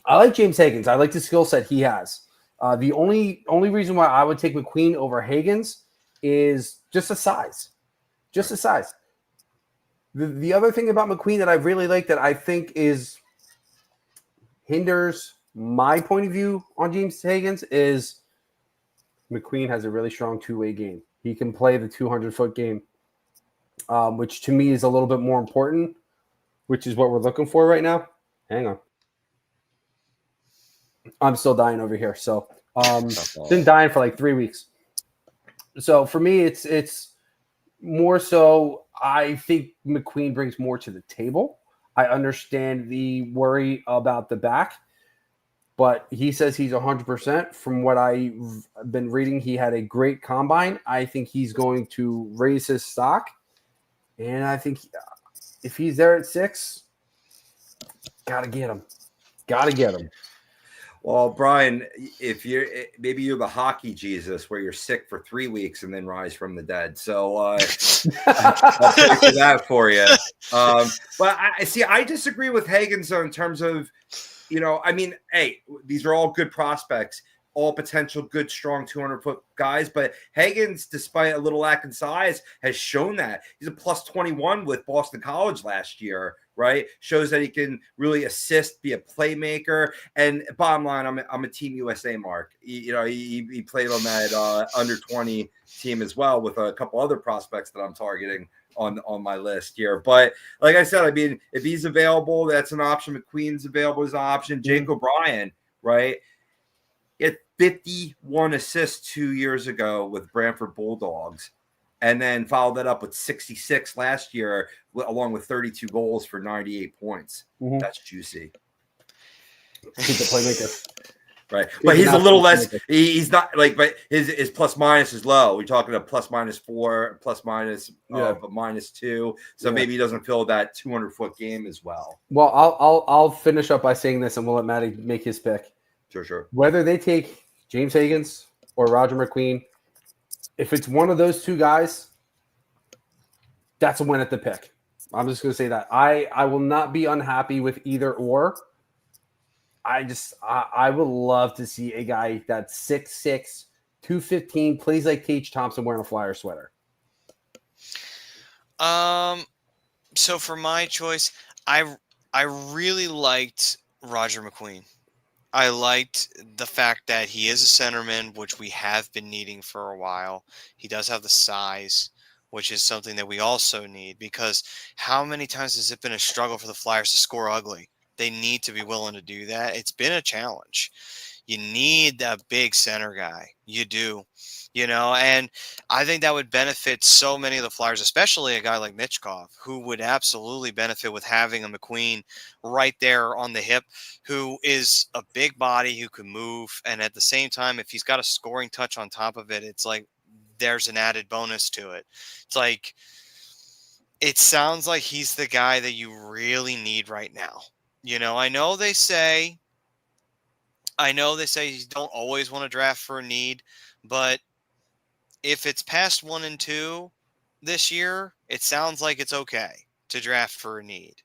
A: I like James Higgins. I like the skill set he has. The only reason why I would take McQueen over Higgins is just the size. Just the size. The other thing about McQueen that I really like, that I think hinders my point of view on James Higgins, is McQueen has a really strong two-way game. He can play the 200-foot game, which to me is a little bit more important, which is what we're looking for right now. Hang on. I'm still dying over here. So been dying for like 3 weeks. So for me, it's more so I think McQueen brings more to the table. I understand the worry about the back, but he says he's 100%. From what I've been reading, he had a great combine. I think he's going to raise his stock. And I think if he's there at 6, got to get him.
C: Well, Brian, if maybe you're the hockey Jesus, where you're sick for 3 weeks and then rise from the dead. So I'll pray for that for you. But I disagree with Higgins though, in terms of, I mean, hey, these are all good prospects, all potential good, strong 200-foot guys. But Higgins, despite a little lack in size, has shown that he's a plus 21 with Boston College last year. Right, shows that he can really assist, be a playmaker, and bottom line, I'm a Team USA mark. He played on that under 20 team as well with a couple other prospects that I'm targeting on my list here. But like I said, I mean, if he's available, that's an option. McQueen's available as an option. Jake O'Brien, right? He had 51 assists 2 years ago with Brantford Bulldogs. And then followed that up with 66 last year, along with 32 goals for 98 points. Mm-hmm. That's juicy.
A: He's a playmaker.
C: Right. But he's a little less. He's not like, but his plus minus is low. We're talking a plus minus 4, plus minus minus 2. So maybe he doesn't fill that 200-foot game as well.
A: Well, I'll finish up by saying this, and we'll let Matty make his pick.
C: Sure.
A: Whether they take James Higgins or Roger McQueen, if it's one of those two guys, that's a win at the pick. I'm just going to say that. I will not be unhappy with either or. I would love to see a guy that's 6'6", 215, plays like Tage Thompson wearing a Flyer sweater.
B: So for my choice, I really liked Roger McQueen. I liked the fact that he is a centerman, which we have been needing for a while. He does have the size, which is something that we also need, because how many times has it been a struggle for the Flyers to score ugly? They need to be willing to do that. It's been a challenge. You need that big center guy. You do. And I think that would benefit so many of the Flyers, especially a guy like Mitchkov, who would absolutely benefit with having a McQueen right there on the hip, who is a big body who can move. And at the same time, if he's got a scoring touch on top of it, it's like there's an added bonus to it. It's like, it sounds like he's the guy that you really need right now. I know they say you don't always want to draft for a need, but if it's past 1 and 2 this year, it sounds like it's okay to draft for a need,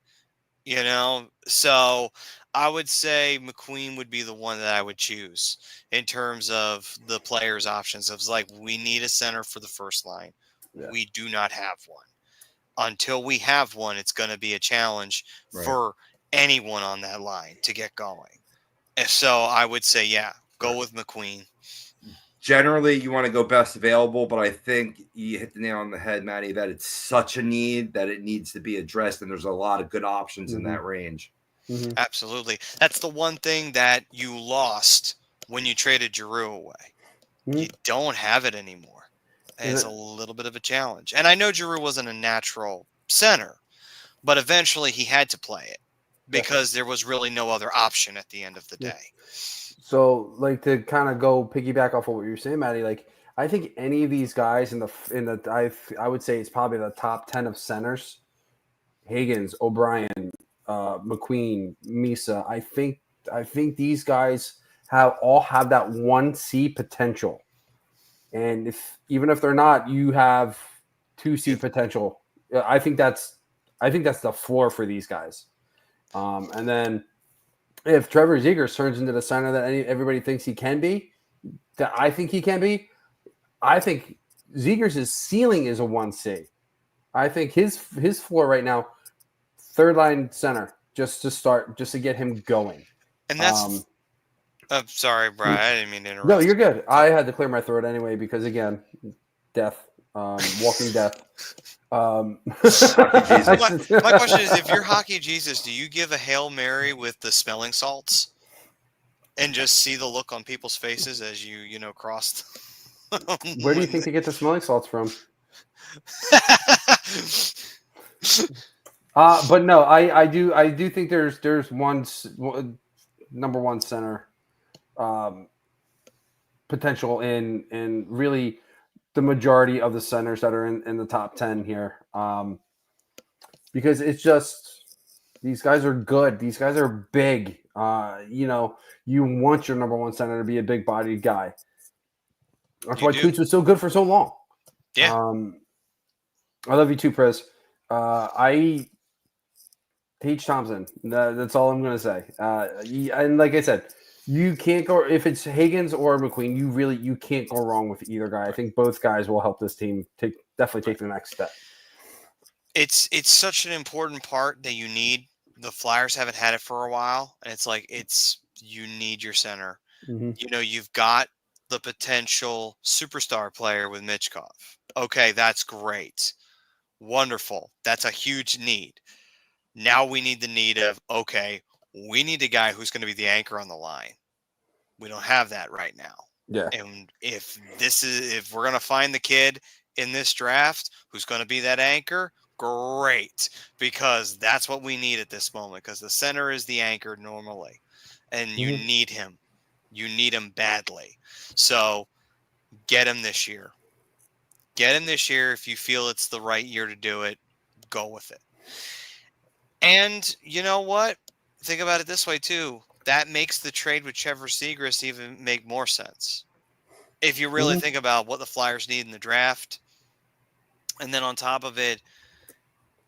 B: So I would say McQueen would be the one that I would choose in terms of the players' options. It's like, we need a center for the first line. Yeah. We do not have one. Until we have one, it's going to be a challenge for anyone on that line to get going. And so I would say, go with McQueen.
C: Generally, you want to go best available, but I think you hit the nail on the head, Matty, that it's such a need that it needs to be addressed, and there's a lot of good options in that range.
A: Mm-hmm.
B: Absolutely. That's the one thing that you lost when you traded Giroux away. Mm-hmm. You don't have it anymore. And it's a little bit of a challenge. And I know Giroux wasn't a natural center, but eventually he had to play it because there was really no other option at the end of the day.
A: So, like, to kind of go piggyback off of what you were saying, Maddie, like, I think any of these guys I would say it's probably the top 10 of centers. Higgins, O'Brien, McQueen, Misa. I think these guys all have that 1C potential, and even if they're not, you have 2C potential. I think that's the floor for these guys, and then. If Trevor Zegras turns into the center that everybody thinks he can be, that I think he can be, I think Zegras' ceiling is a 1C. I think his floor right now, third line center, just to get him going.
B: And that's I'm sorry, Brian. I didn't mean to interrupt.
A: No, you're good. I had to clear my throat anyway because, again, death, walking death.
B: My question is, if you're Hockey Jesus, do you give a Hail Mary with the smelling salts and just see the look on people's faces as you cross?
A: Where do you think they get the smelling salts from? But no, I do think there's one number one center potential in really the majority of the centers that are in the top 10 here. Because it's just, these guys are good. These guys are big. You want your number one center to be a big bodied guy. That's why Coots was so good for so long.
B: Yeah.
A: I love you too, Prez. Paige Thompson. That's all I'm going to say. And like I said, you can't go, if it's Higgins or McQueen, you can't go wrong with either guy. I think both guys will help this team definitely take the next step.
B: It's such an important part that you need. The Flyers haven't had it for a while, and it's like you need your center.
A: Mm-hmm.
B: You've got the potential superstar player with Mitchkov. Okay, that's great. Wonderful. That's a huge need. Now we need the need of, okay, we need a guy who's going to be the anchor on the line. We don't have that right now.
A: Yeah.
B: And if we're going to find the kid in this draft who's going to be that anchor, great, because that's what we need at this moment, because the center is the anchor normally, and you need him. You need him badly. So get him this year. Get him this year. If you feel it's the right year to do it, go with it. And you know what? Think about it this way too. That makes the trade with Trevor Zegras even make more sense. If you really think about what the Flyers need in the draft, and then on top of it,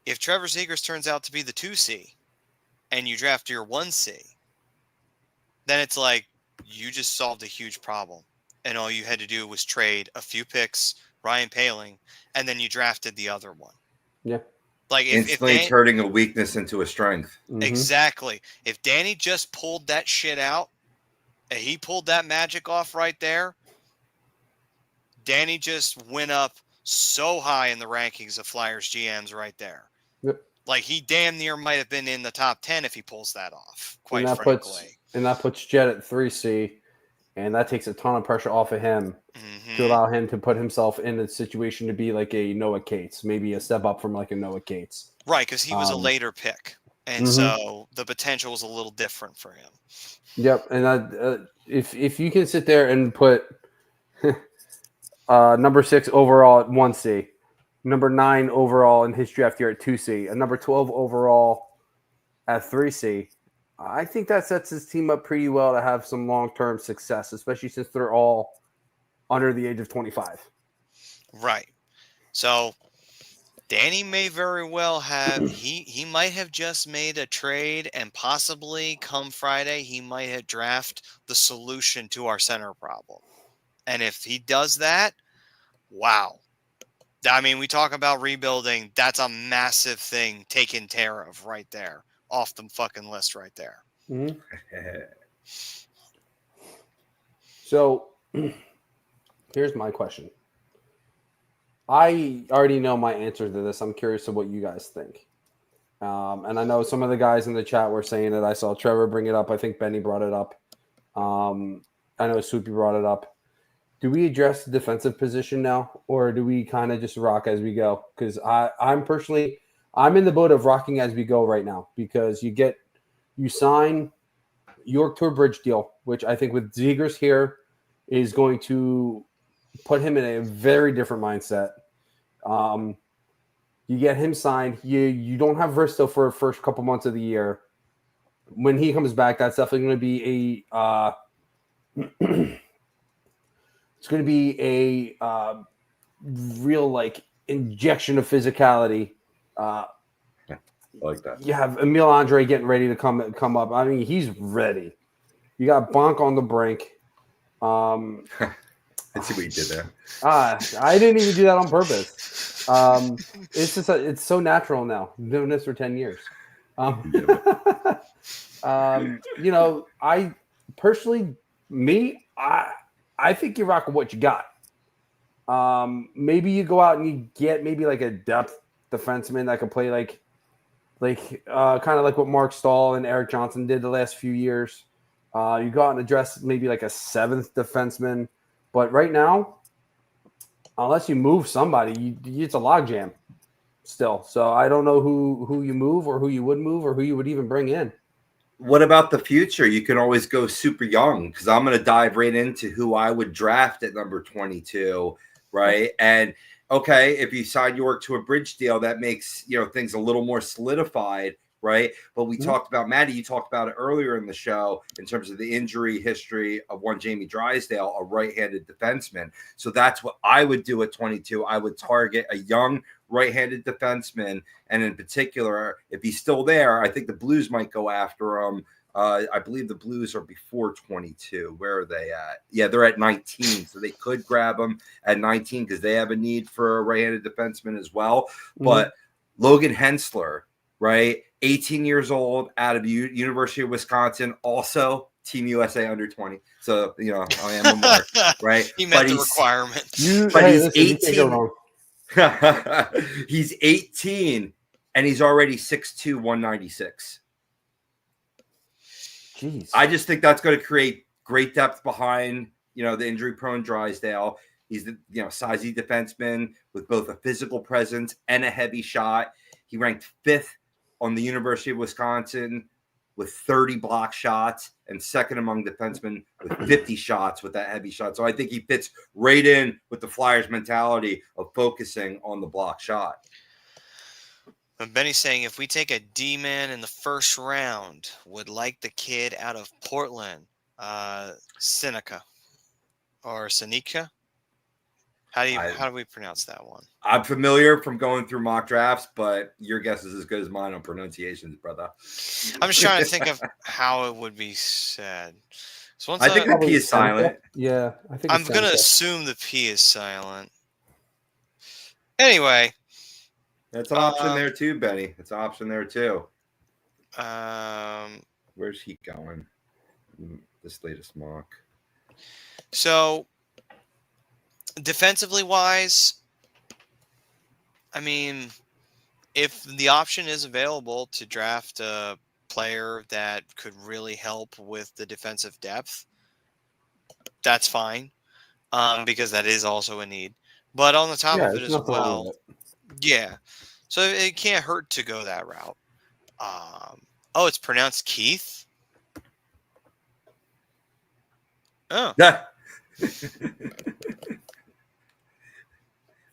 B: if Trevor Zegras turns out to be the 2C and you draft your 1C, then it's like you just solved a huge problem. And all you had to do was trade a few picks, Ryan Poehling, and then you drafted the other one.
A: Yeah.
B: Like
C: instantly turning a weakness into a strength.
B: Exactly. If Danny just pulled that shit out, and he pulled that magic off right there, Danny just went up so high in the rankings of Flyers GMs right there.
A: Yep.
B: Like he damn near might have been in the top 10 if he pulls that off, quite frankly.
A: And that puts Jet at 3C. and that takes a ton of pressure off of him to allow him to put himself in a situation to be like a Noah Cates, maybe a step up from like a Noah Cates.
B: Right, because he was a later pick, and so the potential was a little different for him.
A: Yep, and if you can sit there and put number 6 overall at 1C, number 9 overall in his draft year at 2C, and number 12 overall at 3C, I think that sets his team up pretty well to have some long-term success, especially since they're all under the age of 25.
B: Right. So Danny may very well have he might have just made a trade, and possibly come Friday he might have draft the solution to our center problem. And if he does that, wow. I mean, we talk about rebuilding, that's a massive thing taken care of right there. Off the fucking list right there.
A: Mm-hmm. So here's my question. I already know my answer to this. I'm curious to what you guys think. And I know some of the guys in the chat were saying it. I saw Trevor bring it up. I think Benny brought it up. I know Swoopy brought it up. Do we address the defensive position now, or do we kind of just rock as we go? Because I'm in the boat of rocking as we go right now, because you sign York to a bridge deal, which I think with Zegras here is going to put him in a very different mindset. You get him signed. You don't have Risto for the first couple months of the year. When he comes back, that's definitely going to be it's going to be a real like injection of physicality.
C: Like that.
A: You have Emil Andre getting ready to come up. I mean, he's ready. You got Bonk on the brink.
C: I see what you did there.
A: I didn't even do that on purpose. It's just it's so natural now. I'm doing this for 10 years. You know, I personally, I think you rock with what you got. Maybe you go out and you get maybe like a depth defenseman that can play like kind of like what Mark Stahl and Eric Johnson did the last few years. You go out and address maybe like a 7th defenseman. But right now, unless you move somebody, it's a logjam still. So I don't know who you move, or who you would move, or who you would even bring in.
C: What about the future? You can always go super young, because I'm going to dive right into who I would draft at number 22, right? And okay, if you sign York to a bridge deal, that makes things a little more solidified, right? But we talked about, Maddie, you talked about it earlier in the show in terms of the injury history of one Jamie Drysdale, a right-handed defenseman. So that's what I would do at 22. I would target a young right-handed defenseman, and in particular, if he's still there, I think the Blues might go after him. I believe the Blues are before 22. Where are they at? Yeah, they're at 19, so they could grab him at 19 because they have a need for a right-handed defenseman as well. But Logan Hensler, right, 18 years old, out of University of Wisconsin, also Team USA under 20. So I am a mark, right?
B: He met the requirement.
C: He's 18. He's 18 and he's already 6'2", 196.
A: Jeez.
C: I just think that's going to create great depth behind, the injury-prone Drysdale. He's the, sizey defenseman with both a physical presence and a heavy shot. He ranked 5th on the University of Wisconsin with 30 block shots, and 2nd among defensemen with 50 shots with that heavy shot. So I think he fits right in with the Flyers' mentality of focusing on the block shot.
B: Benny's saying, if we take a D-man in the first round, would like the kid out of Portland, Seneca or Seneca. How do we pronounce that one?
C: I'm familiar from going through mock drafts, but your guess is as good as mine on pronunciations, brother.
B: I'm just trying to think of how it would be said. So
C: I think the P is silent.
A: Yeah, I think
B: I'm going to assume the P is silent. Anyway.
C: That's an option there too, Benny. It's an option there too. Where's he going? This latest mock.
B: So, defensively wise, I mean, if the option is available to draft a player that could really help with the defensive depth, that's fine, because that is also a need. But on the top
A: Yeah,
B: of it
A: there's
B: as
A: nothing wrong
B: well,
A: with it.
B: yeah. So it can't hurt to go that route. Oh, it's pronounced Keith. Oh,
C: Yeah.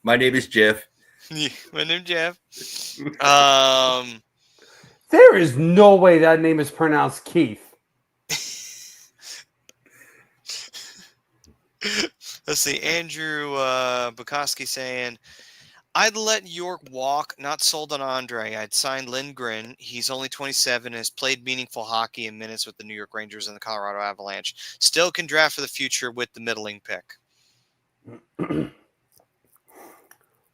C: My name is Jeff.
B: my name's Jeff. Um,
A: There is no way that name is pronounced Keith.
B: let's see. Andrew Bukowski saying, I'd let York walk, not sold on Andre. I'd signed Lindgren. He's only 27 and has played meaningful hockey in minutes with the New York Rangers and the Colorado Avalanche. Still can draft for the future with the middling pick.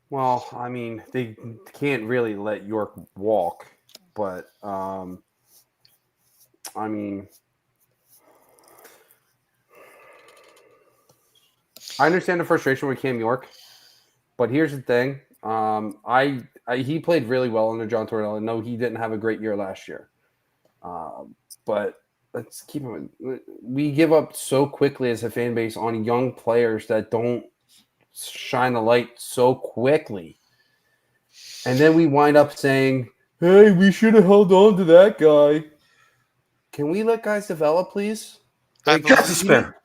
A: Well, I mean, they can't really let York walk, but I mean, I understand the frustration with Cam York, but here's the thing: he played really well under John Tortorella. No, he didn't have a great year last year, but let's keep him. We give up so quickly as a fan base on young players that don't shine a light so quickly. And then we wind up saying, hey, we should have held on to that guy. Can we let guys develop, please?
B: I
C: Got to spare.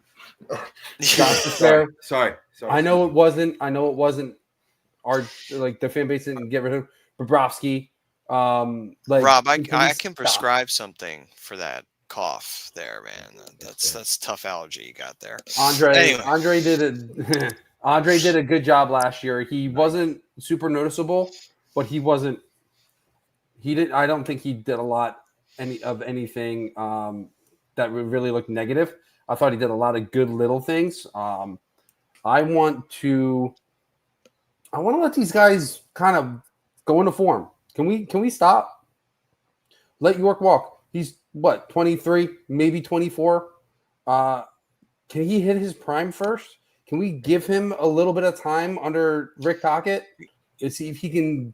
A: Got to spare.
C: Sorry.
A: I know it wasn't our, like, the fan base didn't get rid of him. Bobrovsky.
B: Rob, I can prescribe something for that cough there, man. That's tough allergy you got there.
A: Andre did a good job last year. He wasn't super noticeable, but he didn't. I don't think he did a lot anything that really looked negative. I thought he did a lot of good little things. I want to let these guys kind of go into form. Can we stop? Let York walk. He's what, 23, maybe 24. Can he hit his prime first? Can we give him a little bit of time under Rick Tocchet to see if he can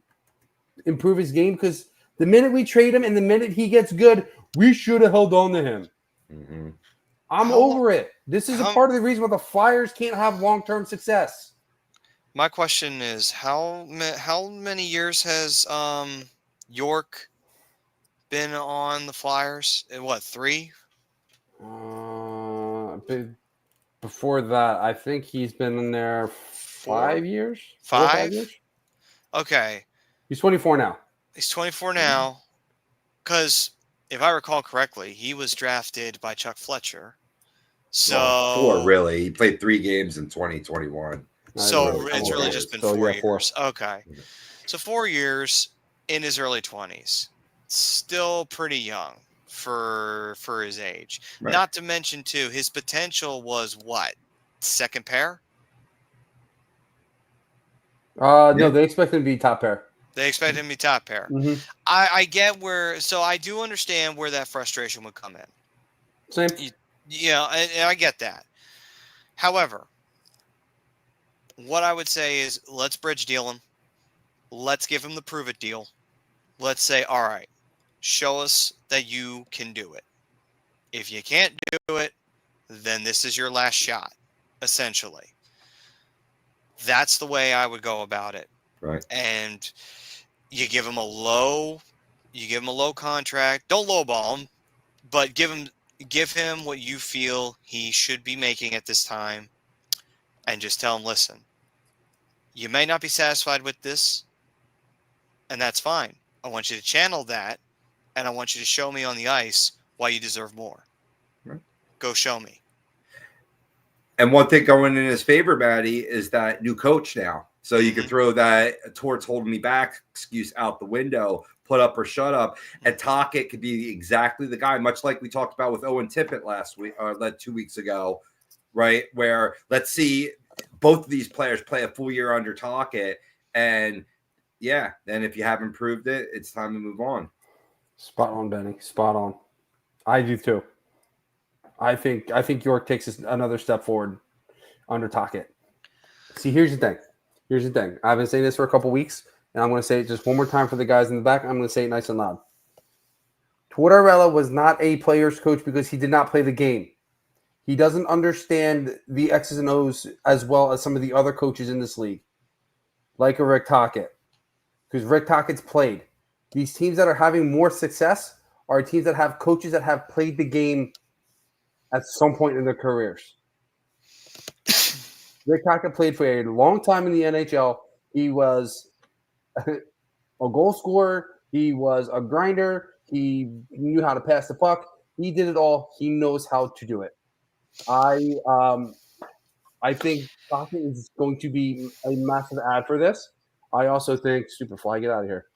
A: improve his game? Because the minute we trade him and the minute he gets good, we should have held on to him.
C: Mm-hmm.
A: I'm over it. This is a part of the reason why the Flyers can't have long-term success.
B: My question is, how many years has York been on the Flyers? What, 3?
A: Before that, I think he's been in there 5 years. 4 or 5 years.
B: Okay.
A: He's 24 now.
B: He's 24 now. Because if I recall correctly, he was drafted by Chuck Fletcher. So
C: 4, really. He played 3 games in 2021.
B: So it's really just been 4 years.
A: 4.
B: Okay. So 4 years in his early 20s. Still pretty young for his age. Right. Not to mention, too, his potential was what? Second pair?
A: No, they expect him to be top pair.
B: They expect him to be top pair.
A: Mm-hmm.
B: I get where, so I do understand where that frustration would come in.
A: Same.
B: Yeah, and I get that. However, what I would say is let's bridge deal him. Let's give him the prove it deal. Let's say, all right, show us that you can do it. If you can't do it, then this is your last shot, essentially. That's the way I would go about it.
C: Right.
B: And you give him a low contract. Don't lowball him, but give him what you feel he should be making at this time, and just tell him, listen, you may not be satisfied with this, and that's fine. I want you to channel that, and I want you to show me on the ice why you deserve more.
C: Right.
B: Go show me.
C: And one thing going in his favor, Maddie, is that new coach now. So you can throw that towards holding me back excuse out the window, put up or shut up. And Tocchet could be exactly the guy, much like we talked about with Owen Tippett last week, or 2 weeks ago, right? Where let's see both of these players play a full year under Tocchet. And yeah, then if you haven't proved it, it's time to move on.
A: Spot on, Benny. Spot on. I do too. I think York takes another step forward under Tocchet. See, here's the thing. I've been saying this for a couple weeks, and I'm going to say it just one more time for the guys in the back. I'm going to say it nice and loud. Tortorella was not a player's coach because he did not play the game. He doesn't understand the X's and O's as well as some of the other coaches in this league, like a Rick Tocchet, because Rick Tocchett's played. These teams that are having more success are teams that have coaches that have played the game at some point in their careers. Rick Tocchet played for a long time in the NHL. He was a goal scorer. He was a grinder. He knew how to pass the puck. He did it all. He knows how to do it. I think Tocchet is going to be a massive ad for this. I also think Superfly, get out of here.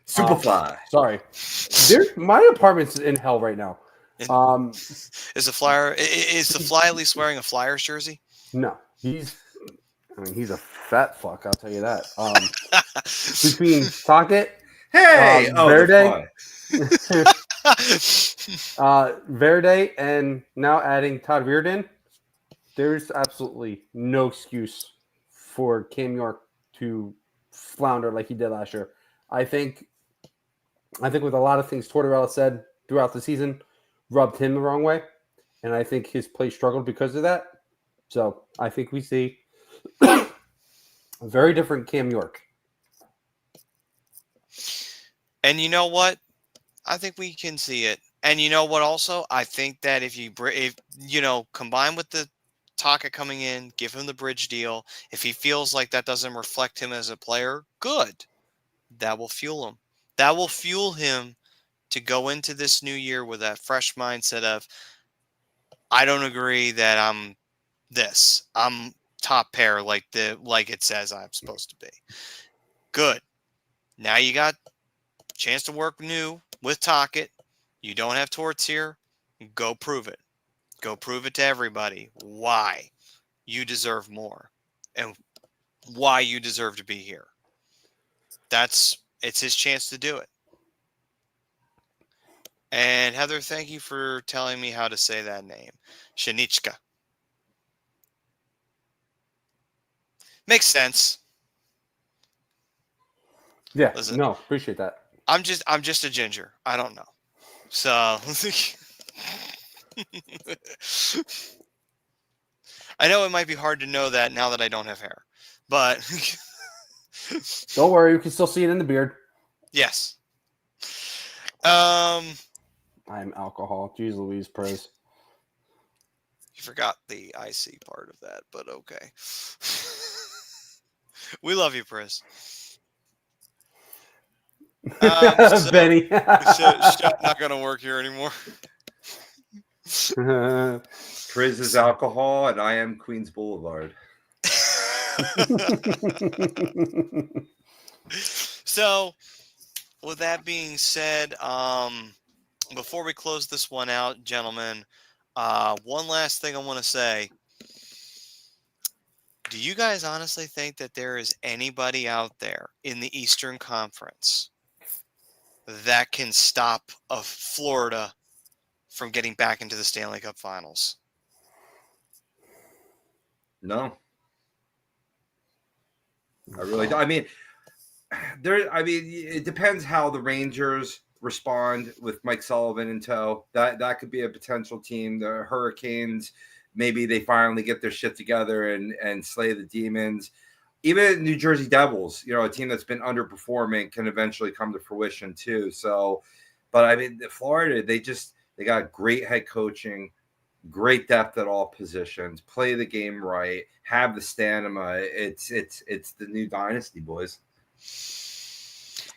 C: Superfly.
A: Sorry. My apartment's in hell right now.
B: Is the Fly at least wearing a Flyers jersey?
A: No, he's a fat fuck. I'll tell you that. Between Tocchet,
C: Hey,
A: Verde, Verde, and now adding Todd Reardon, there's absolutely no excuse for Cam York to flounder like he did last year. I think with a lot of things Tortorella said throughout the season rubbed him the wrong way, and I think his play struggled because of that. So I think we see a very different Cam York.
B: And you know what? I think we can see it. And you know what? Also, I think that if combine with the Tocchet coming in, give him the bridge deal. If he feels like that doesn't reflect him as a player, good. That will fuel him. That will fuel him to go into this new year with that fresh mindset of, I don't agree that I'm top pair like it says I'm supposed to be. Good. Now you got a chance to work new with Tocchet. You don't have Torts here. Go prove it. Go prove it to everybody why you deserve more and why you deserve to be here. It's his chance to do it. And Heather, thank you for telling me how to say that name. Shanichka. Makes sense.
A: Yeah, listen, no, appreciate that.
B: I'm just a ginger. I don't know. So I know it might be hard to know that now that I don't have hair. But
A: don't worry, you can still see it in the beard.
B: Yes.
A: I'm alcohol. Jeez Louise, praise.
B: You forgot the IC part of that, but okay. We love you, Priz.
A: Benny.
B: Show's not going to work here anymore.
C: Priz is alcohol, and I am Queens Boulevard.
B: So, with that being said, before we close this one out, gentlemen, one last thing I want to say. Do you guys honestly think that there is anybody out there in the Eastern Conference that can stop Florida from getting back into the Stanley Cup Finals?
C: No. I really don't. I mean, it depends how the Rangers respond with Mike Sullivan in tow. That could be a potential team. The Hurricanes, maybe they finally get their shit together and slay the demons. Even New Jersey Devils, a team that's been underperforming, can eventually come to fruition too. So, but I mean, Florida, they got great head coaching, great depth at all positions, play the game right, have the stamina. It's the new dynasty, boys.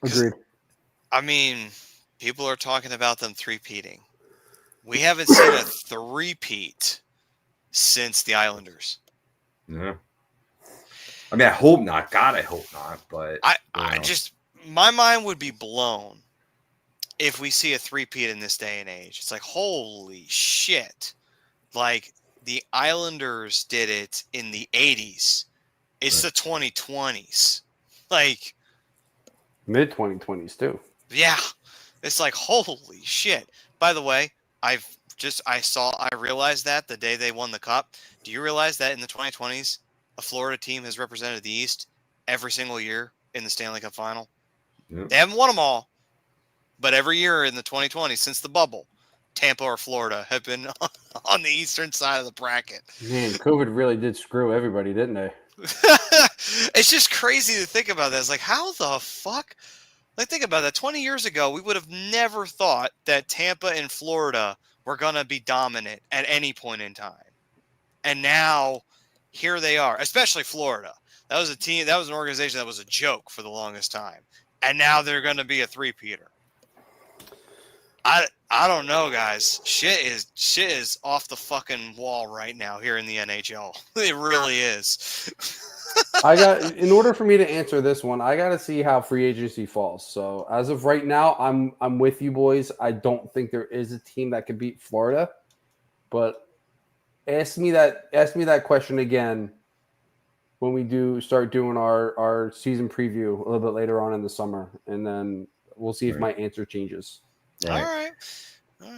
A: Agreed.
B: I mean, people are talking about them three-peating. We haven't seen a three-peat since the Islanders.
C: Yeah. I mean, I hope not. God, I hope not. But
B: my mind would be blown if we see a three-peat in this day and age. It's like, holy shit. Like, the Islanders did it in the 80s. It's the 2020s. Like,
A: mid-2020s, too.
B: Yeah. It's like, holy shit. By the way, I realized that the day they won the cup. Do you realize that in the 2020s, a Florida team has represented the East every single year in the Stanley Cup Final? Yep. They haven't won them all, but every year in the 2020s, since the bubble, Tampa or Florida have been on the eastern side of the bracket.
A: Man, COVID really did screw everybody, didn't they?
B: It's just crazy to think about that. It's like, how the fuck? Like, think about that. 20 years ago, we would have never thought that Tampa and Florida were going to be dominant at any point in time. And now, here they are, especially Florida. That was a team, that was an organization that was a joke for the longest time. And now they're going to be a three-peater. I don't know, guys. Shit is off the fucking wall right now here in the NHL. It really is.
A: In order for me to answer this one, I got to see how free agency falls. So as of right now, I'm with you boys. I don't think there is a team that could beat Florida, but ask me that question again when we do start doing our season preview a little bit later on in the summer, and then we'll see if my answer changes.
B: All right.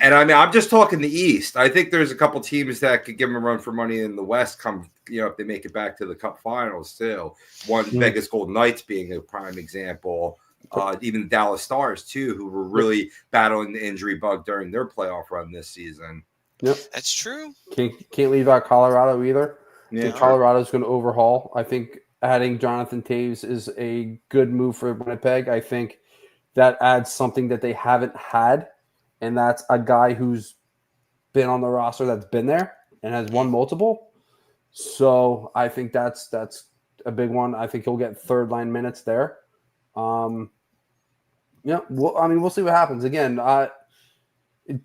C: And I mean, I'm just talking the East. I think there's a couple teams that could give them a run for money in the West. If they make it back to the Cup Finals, too. Vegas Golden Knights being a prime example. Even the Dallas Stars too, who were really battling the injury bug during their playoff run this season.
B: Yep, that's true.
A: Can't leave out Colorado either.
C: Yeah,
A: I think Colorado's going to overhaul. I think adding Jonathan Toews is a good move for Winnipeg. I think that adds something that they haven't had. And that's a guy who's been on the roster that's been there and has won multiple. So I think that's a big one. I think he'll get third line minutes there. We'll see what happens. Again,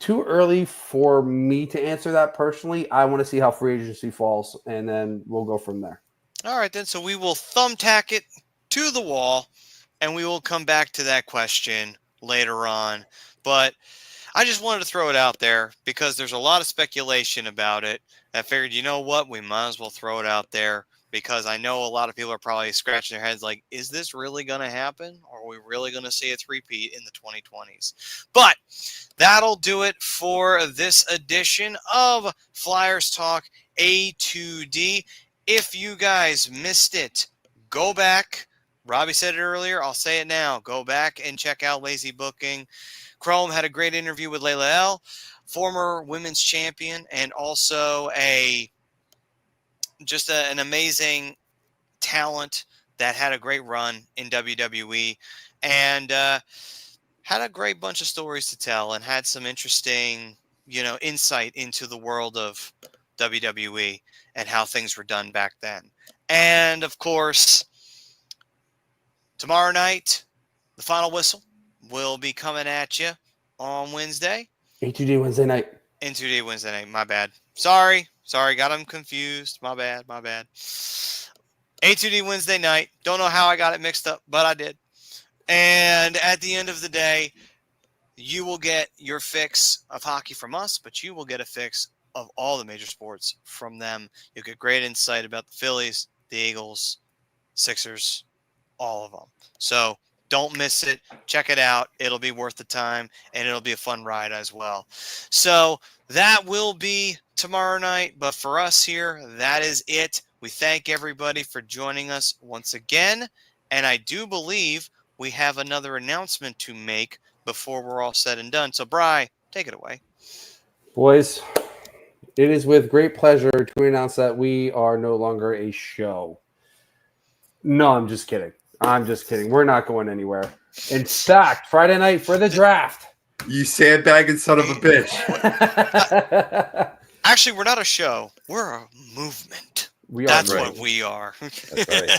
A: too early for me to answer that personally. I want to see how free agency falls, and then we'll go from there.
B: All right, then. So we will thumbtack it to the wall, and we will come back to that question later on. But I just wanted to throw it out there because there's a lot of speculation about it. I figured, you know what? We might as well throw it out there because I know a lot of people are probably scratching their heads like, is this really going to happen? Or are we really going to see a three-peat in the 2020s? But that'll do it for this edition of Flyers Talk A2D. If you guys missed it, go back. Robbie said it earlier. I'll say it now. Go back and check out Lazy Booking. Chrome had a great interview with Layla El, former women's champion, and also an amazing talent that had a great run in WWE and had a great bunch of stories to tell and had some interesting, insight into the world of WWE and how things were done back then. And, of course, tomorrow night, the final whistle will be coming at you on Wednesday.
A: A2D Wednesday night.
B: A2D Wednesday night. My bad. Sorry. Got them confused. My bad. A2D Wednesday night. Don't know how I got it mixed up, but I did. And at the end of the day, you will get your fix of hockey from us, but you will get a fix of all the major sports from them. You'll get great insight about the Phillies, the Eagles, Sixers, all of them. So don't miss it. Check it out. It'll be worth the time, and it'll be a fun ride as well. So that will be tomorrow night. But for us here, that is it. We thank everybody for joining us once again. And I do believe we have another announcement to make before we're all said and done. So, Bri, take it away.
A: Boys, it is with great pleasure to announce that we are no longer a show. No, I'm just kidding. We're not going anywhere. In fact, Friday night for the draft.
C: You sandbagging son of a bitch.
B: Actually, we're not a show. We're a movement. That's what we are.
C: That's right.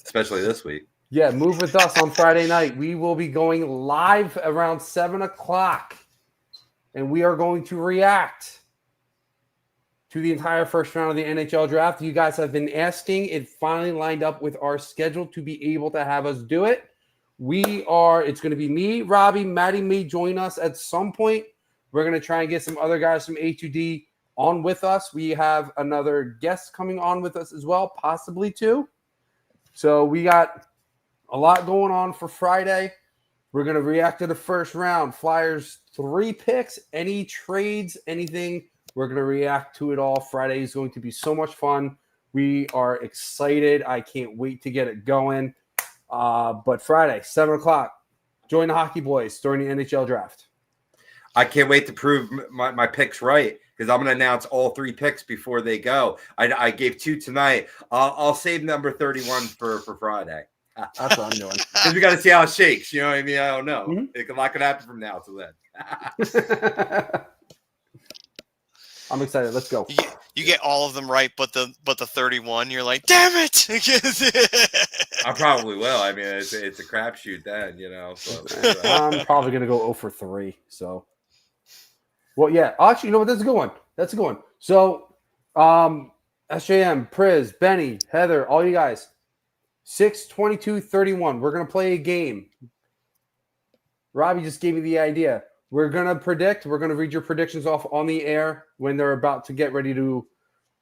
C: Especially this week.
A: Yeah, move with us on Friday night. We will be going live around 7 o'clock. And we are going to react to the entire first round of the NHL draft. You guys have been asking. It finally lined up with our schedule to be able to have us do it. It's going to be me, Robbie, Maddie may join us at some point. We're going to try and get some other guys from A2D on with us. We have another guest coming on with us as well, possibly two. So we got a lot going on for Friday. We're going to react to the first round. Flyers 3 picks, any trades, anything. We're going to react to it all. Friday is going to be so much fun. We are excited. I can't wait to get it going. But Friday, 7 o'clock, join the Hockey Boys during the NHL draft.
C: I can't wait to prove my picks right because I'm going to announce all 3 picks before they go. I gave 2 tonight. I'll save number 31 for Friday.
A: That's what I'm doing.
C: Because we got to see how it shakes. You know what I mean? I don't know.
A: Mm-hmm.
C: A lot could happen from now to then.
A: I'm excited. Let's go.
B: You get all of them right, but the 31. You're like, damn it!
C: I probably will. I mean, it's a crapshoot then, you know. So,
A: I'm probably gonna go 0 for 3. So, well, yeah. Actually, you know what? That's a good one. That's a good one. So, SJM, Priz, Benny, Heather, all you guys, 6/22/31. We're gonna play a game. Robbie just gave me the idea. We're gonna predict. We're gonna read your predictions off on the air when they're about to get ready to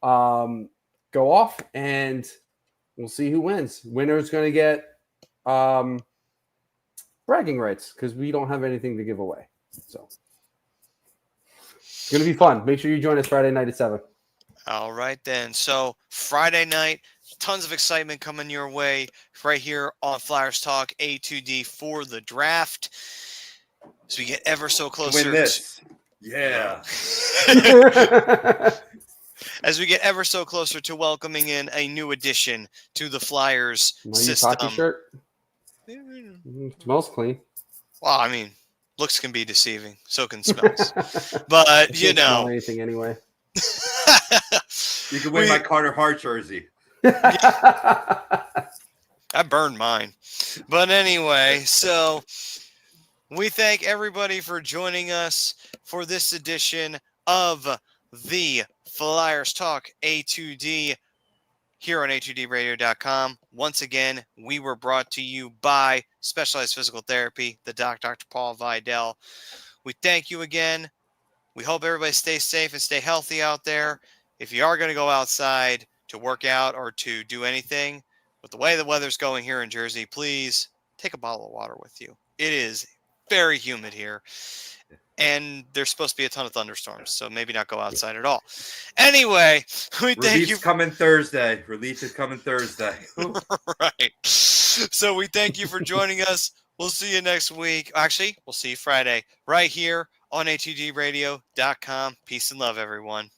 A: go off, and we'll see who wins. Winner's gonna get bragging rights because we don't have anything to give away. So it's gonna be fun. Make sure you join us Friday night at 7.
B: All right then. So Friday night, tons of excitement coming your way right here on Flyers Talk A2D for the draft. As we get ever so closer.
C: Win this. Yeah.
B: As we get ever so closer to welcoming in a new addition to the Flyers system.
A: Hockey shirt. Smells clean.
B: Well, I mean, looks can be deceiving. So can smells. But, you know.
A: Smell anything anyway.
C: You can win my Carter Hart jersey.
B: I burned mine. But anyway, so we thank everybody for joining us for this edition of the Flyers Talk A2D here on a2dradio.com. Once again, we were brought to you by Specialized Physical Therapy, the Dr. Paul Vidal. We thank you again. We hope everybody stays safe and stay healthy out there. If you are going to go outside to work out or to do anything, with the way the weather's going here in Jersey, please take a bottle of water with you. It is very humid here, and there's supposed to be a ton of thunderstorms, so maybe not go outside at all. Anyway, we thank you.
C: Coming Thursday. Relief is coming Thursday.
B: Right. So we thank you for joining us. We'll see you next week. Actually, we'll see you Friday right here on a2dradio.com. Peace and love, everyone.